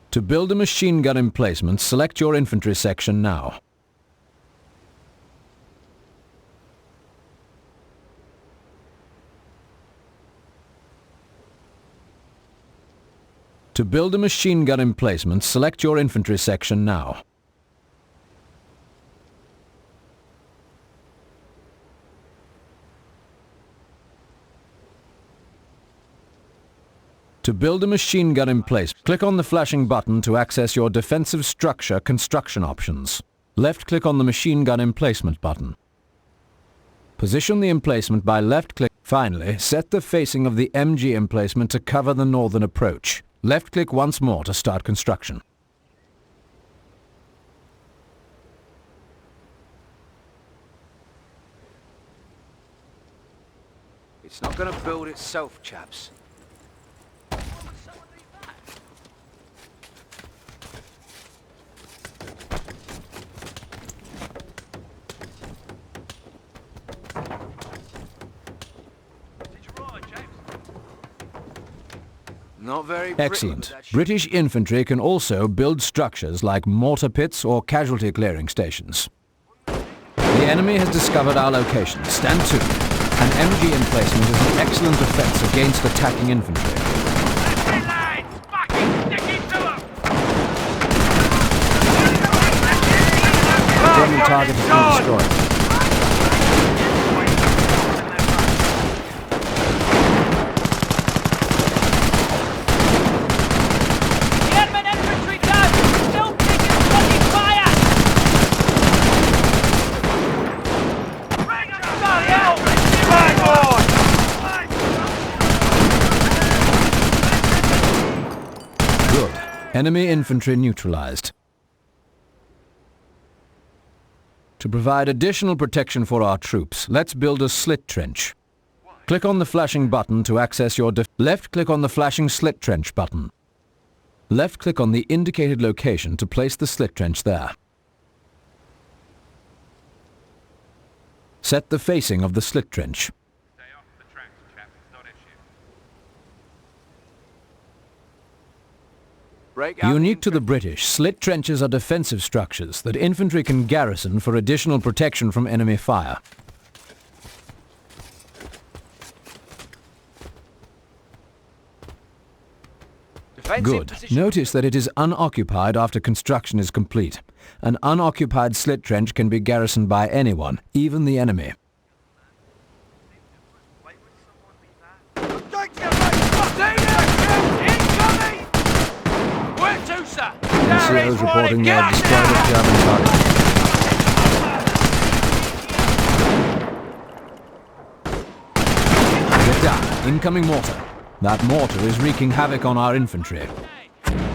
To build a machine gun emplacement, select your infantry section now. To build a machine gun emplacement, select your infantry section now. To build a machine gun emplacement, click on the flashing button to access your defensive structure construction options. Left-click on the machine gun emplacement button. Position the emplacement by left-click. Finally, set the facing of the MG emplacement to cover the northern approach. Left-click once more to start construction. It's not gonna build itself, chaps. Not very pretty, Excellent. but that should- British infantry can also build structures like mortar pits or casualty clearing stations. The enemy has discovered our location. Stand to. An MG emplacement is an excellent defense against attacking infantry. Hey, lads! Fucking stick it to 'em! The German target has been destroyed. German infantry down! Still taking bloody fire! Bloody hell! Bang on! Good. Enemy infantry neutralized. To provide additional protection for our troops, let's build a slit trench. Click on the flashing button to access your left-click on the flashing slit trench button. Left-click on the indicated location to place the slit trench there. Set the facing of the slit trench. Stay off the tracks, chaps. Not issue. Break out Unique to the infantry. British, slit trenches are defensive structures that infantry can garrison for additional protection from enemy fire. Defensive Good. position. Notice that it is unoccupied after construction is complete. An unoccupied slit trench can be garrisoned by anyone, even the enemy. Incoming! Where to, sir? NCOs reporting they have destroyed a German target. Get down. Incoming mortar. That mortar is wreaking havoc on our infantry.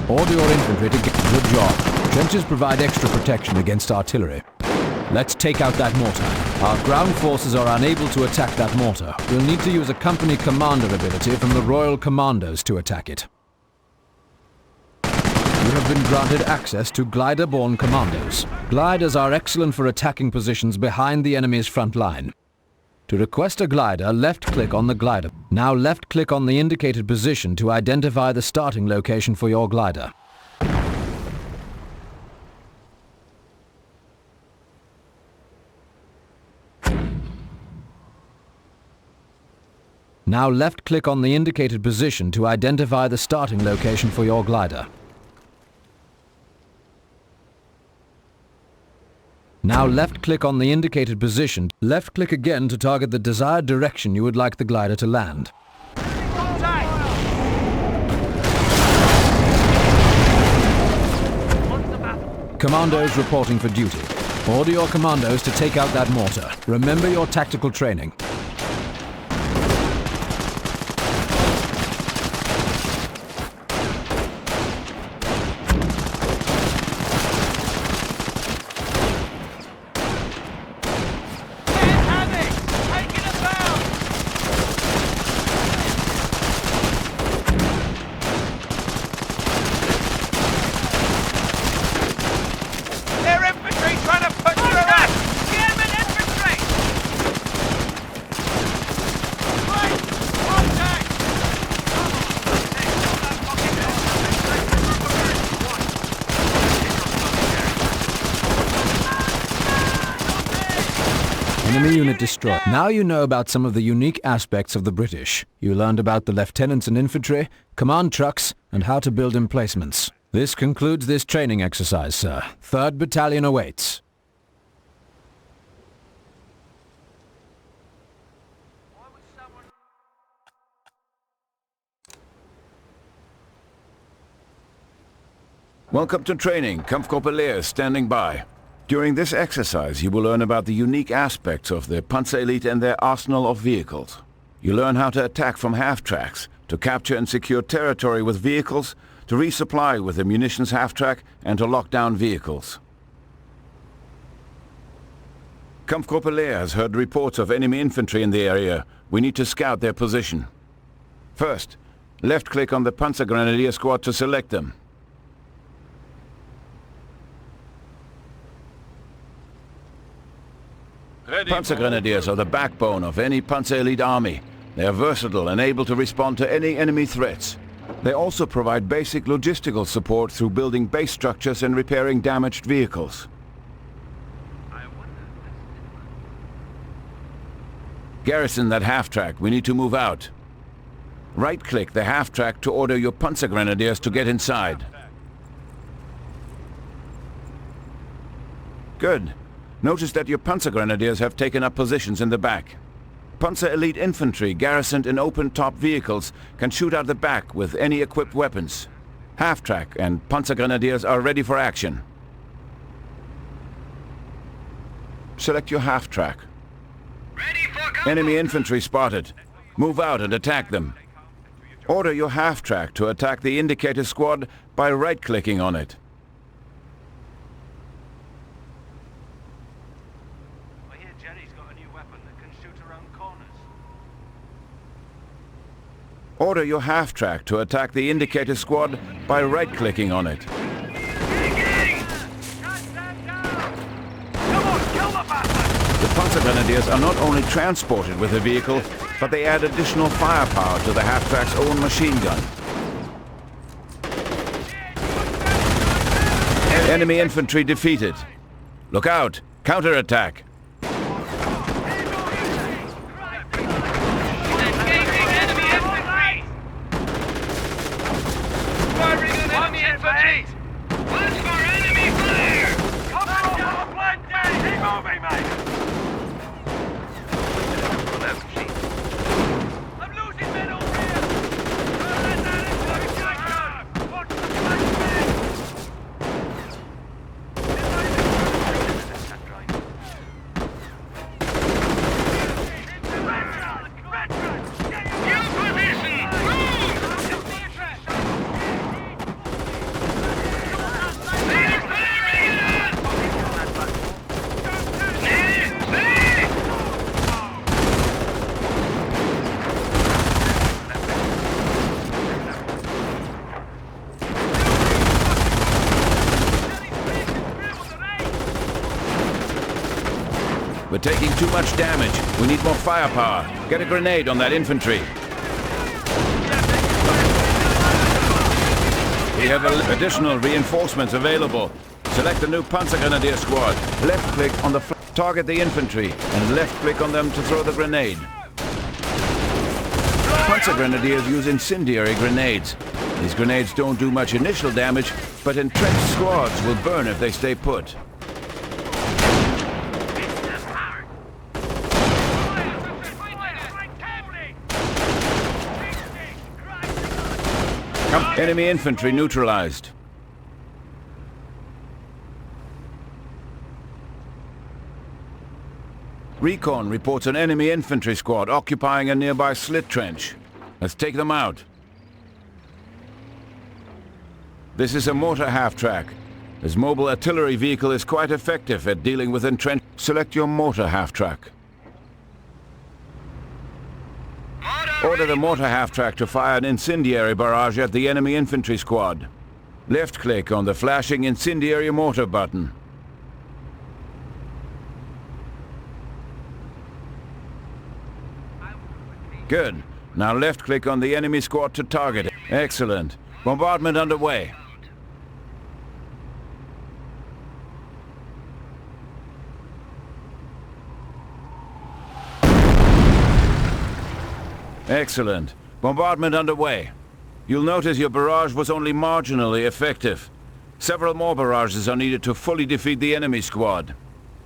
Order your infantry to get... Good job. Trenches provide extra protection against artillery. Let's take out that mortar. Our ground forces are unable to attack that mortar. We'll need to use a company commander ability from the Royal Commandos to attack it. You have been granted access to glider-borne commandos. Gliders are excellent for attacking positions behind the enemy's front line. To request a glider, left-click on the glider. Now left-click on the indicated position to identify the starting location for your glider. Now left-click on the indicated position to identify the starting location for your glider. Now left-click on the indicated position. Left-click again to target the desired direction you would like the glider to land. Commandos reporting for duty. Order your commandos to take out that mortar. Remember your tactical training. They're infantry trying to put you around! German infantry! Right! Contact! Enemy unit destroyed. Now you know about some of the unique aspects of the British. You learned about the lieutenants and infantry, command trucks, and how to build emplacements. This concludes this training exercise, sir. 3rd Battalion awaits. Welcome to training. Kampfgruppe standing by. During this exercise, you will learn about the unique aspects of the Panzerelite and their arsenal of vehicles. You learn how to attack from half-tracks, to capture and secure territory with vehicles, to resupply with the munitions half-track, and to lock down vehicles. Kampfgruppe Leer has heard reports of enemy infantry in the area. We need to scout their position. First, left-click on the Panzergrenadier squad to select them. Panzergrenadiers are the backbone of any Panzer Elite army. They are versatile and able to respond to any enemy threats. They also provide basic logistical support through building base structures and repairing damaged vehicles. Garrison that half-track. We need to move out. Right-click the half-track to order your Panzergrenadiers to get inside. Good. Notice that your Panzergrenadiers have taken up positions in the back. Panzer Elite infantry garrisoned in open-top vehicles can shoot out the back with any equipped weapons. Half-track and Panzergrenadiers are ready for action. Select your half-track. Enemy infantry spotted. Move out and attack them. Order your half-track to attack the indicator squad by right-clicking on it. I hear Jerry's got a new weapon that can shoot around corners. Order your half-track to attack the indicator squad by right-clicking on it. The Panzergrenadiers are not only transported with the vehicle, but they add additional firepower to the half-track's own machine gun. Enemy infantry defeated. Look out! Counterattack! We're taking too much damage. We need more firepower. Get a grenade on that infantry. We have additional reinforcements available. Select the new Panzergrenadier squad. Left-click on the target the infantry and left-click on them to throw the grenade. Panzergrenadiers use incendiary grenades. These grenades don't do much initial damage, but entrenched squads will burn if they stay put. Enemy infantry neutralized. Recon reports an enemy infantry squad occupying a nearby slit trench. Let's take them out. This is a mortar half-track. This mobile artillery vehicle is quite effective at dealing with entrenched. Select your mortar half-track. Order the mortar half-track to fire an incendiary barrage at the enemy infantry squad. Left-click on the flashing incendiary mortar button. Good. Now left-click on the enemy squad to target it. Excellent. Bombardment underway. Excellent. Bombardment underway. You'll notice your barrage was only marginally effective. Several more barrages are needed to fully defeat the enemy squad.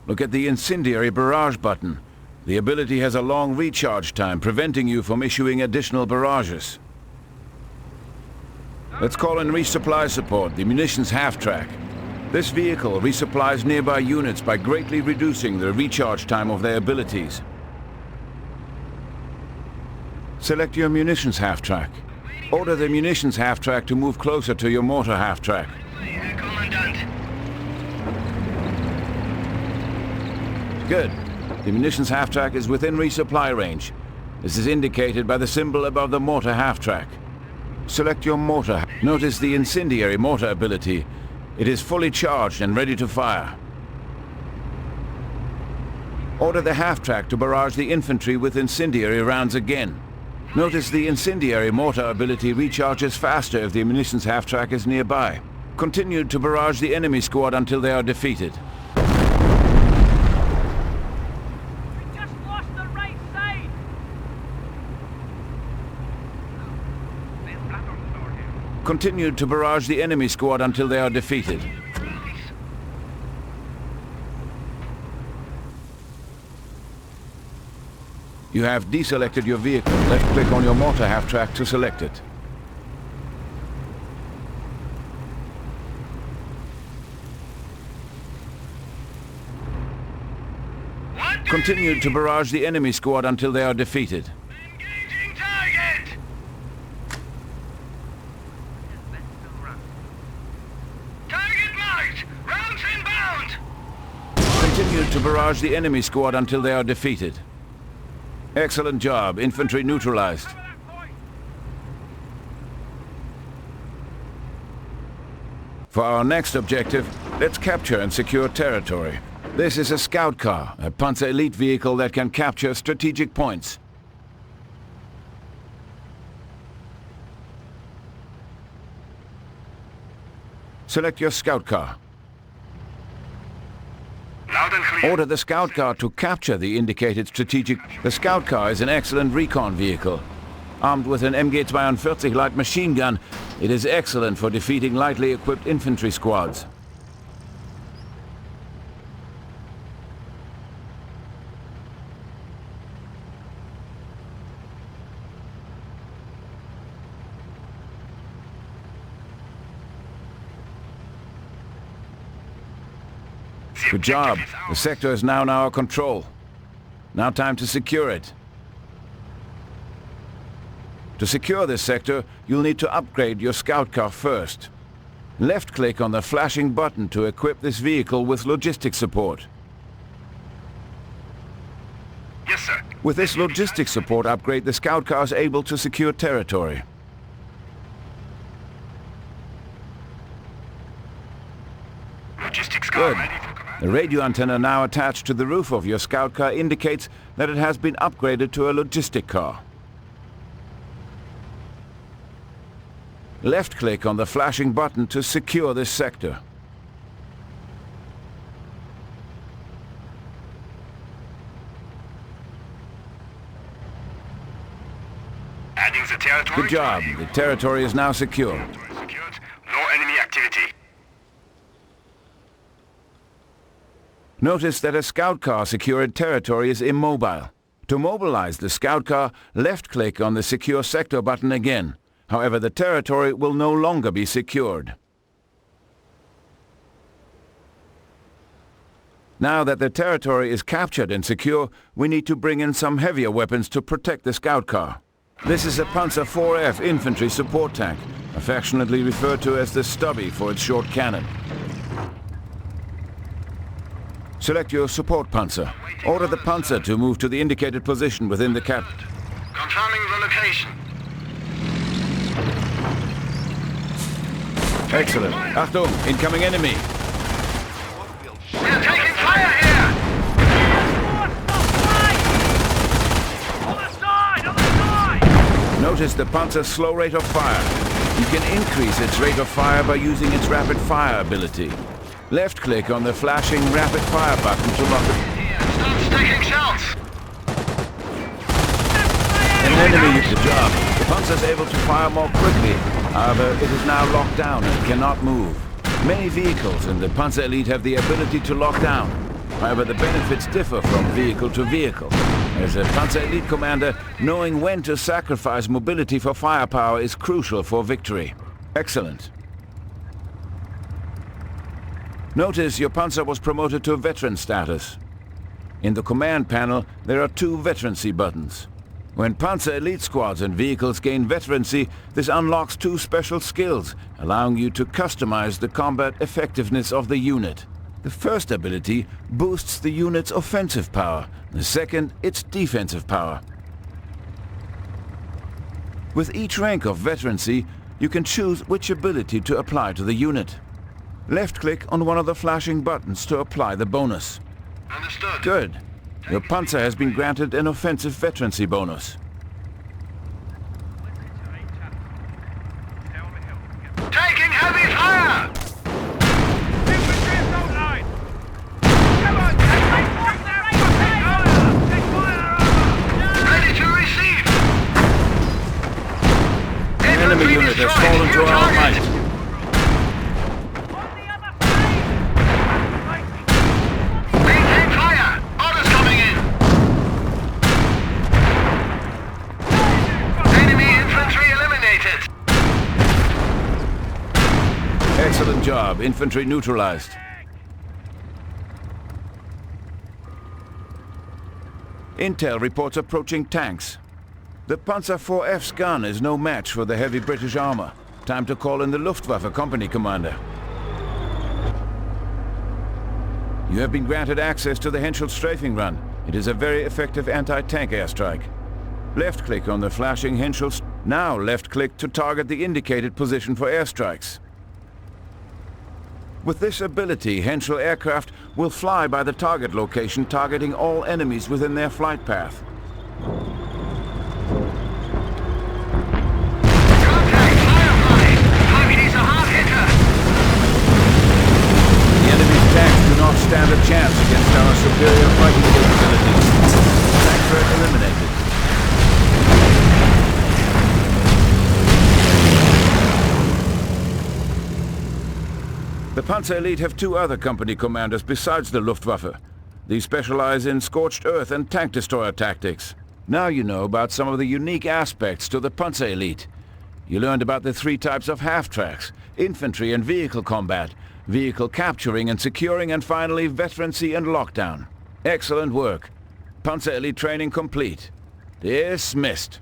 Look at the incendiary barrage button. The ability has a long recharge time, preventing you from issuing additional barrages. Let's call in resupply support, the munitions half-track. This vehicle resupplies nearby units by greatly reducing the recharge time of their abilities. Select your munitions half-track. Order the munitions half-track to move closer to your mortar half-track. Good. The munitions half-track is within resupply range. This is indicated by the symbol above the mortar half-track. Select your mortar. Notice the incendiary mortar ability. It is fully charged and ready to fire. Order the half-track to barrage the infantry with incendiary rounds again. Notice the incendiary mortar ability recharges faster if the munitions half-track is nearby. Continue to barrage the enemy squad until they are defeated. We just lost the right side! Continue to barrage the enemy squad until they are defeated. You have deselected your vehicle. Left-click on your mortar half-track to select it. Continue to barrage the enemy squad until they are defeated. Engaging target! Target marked! Rounds inbound! Continue to barrage the enemy squad until they are defeated. Excellent job. Infantry neutralized. For our next objective, let's capture and secure territory. This is a scout car, a Panzer Elite vehicle that can capture strategic points. Select your scout car. Loud and clear. Order the scout car to capture the indicated strategic... The scout car is an excellent recon vehicle. Armed with an MG-42 light machine gun, it is excellent for defeating lightly equipped infantry squads. Good job. The sector is now in our control. Now time to secure it. To secure this sector, you'll need to upgrade your scout car first. Left-click on the flashing button to equip this vehicle with logistics support. Yes, sir. With this logistics support upgrade, the scout car is able to secure territory. Logistics car Good. ready for command. The radio antenna now attached to the roof of your scout car indicates that it has been upgraded to a logistic car. Left-click on the flashing button to secure this sector. Adding the territory. Good job. The territory is now secure. Secured. No enemy activity. Notice that a scout car secured territory is immobile. To mobilize the scout car, left-click on the Secure Sector button again. However, the territory will no longer be secured. Now that the territory is captured and secure, we need to bring in some heavier weapons to protect the scout car. This is a Panzer IVF infantry support tank, affectionately referred to as the Stubby for its short cannon. Select your support Panzer. Order the Panzer to move to the indicated position within the cap. Confirming the location. Excellent. Achtung, incoming enemy. We're taking fire here! On the side! On the side! Notice the Panzer's slow rate of fire. You can increase its rate of fire by using its rapid fire ability. Left-click on the flashing rapid fire button to lock it. Start stacking shells! An enemy used the job. The Panzer is able to fire more quickly. However, it is now locked down and cannot move. Many vehicles in the Panzer Elite have the ability to lock down. However, the benefits differ from vehicle to vehicle. As a Panzer Elite commander, knowing when to sacrifice mobility for firepower is crucial for victory. Excellent. Notice your Panzer was promoted to veteran status. In the command panel, there are two veterancy buttons. When Panzer Elite squads and vehicles gain veterancy, this unlocks two special skills, allowing you to customize the combat effectiveness of the unit. The first ability boosts the unit's offensive power, the second its defensive power. With each rank of veterancy, you can choose which ability to apply to the unit. Left-click on one of the flashing buttons to apply the bonus. Understood. Good. Your Panzer has been granted an offensive veterancy bonus. Taking heavy fire! Infantry assault line! Come on, take fire! Ready to receive! An enemy unit has fallen to our right. Maintain fire! Orders coming in! Enemy infantry eliminated! Excellent job. Infantry neutralized. Intel reports approaching tanks. The Panzer IV's gun is no match for the heavy British armor. Time to call in the Luftwaffe company commander. You have been granted access to the Henschel strafing run. It is a very effective anti-tank airstrike. Left-click on the flashing Henschel. Now left-click to target the indicated position for airstrikes. With this ability, Henschel aircraft will fly by the target location, targeting all enemies within their flight path. Contact! Firefly! Target is a hard hitter! The enemy's tanks do not stand a chance against our superior fighting capabilities. Tank threat eliminated. The Panzer Elite have two other company commanders besides the Luftwaffe. These specialize in scorched earth and tank destroyer tactics. Now you know about some of the unique aspects to the Panzer Elite. You learned about the three types of half-tracks, infantry and vehicle combat, vehicle capturing and securing, and finally veterancy and lockdown. Excellent work. Panzer Elite training complete. Dismissed.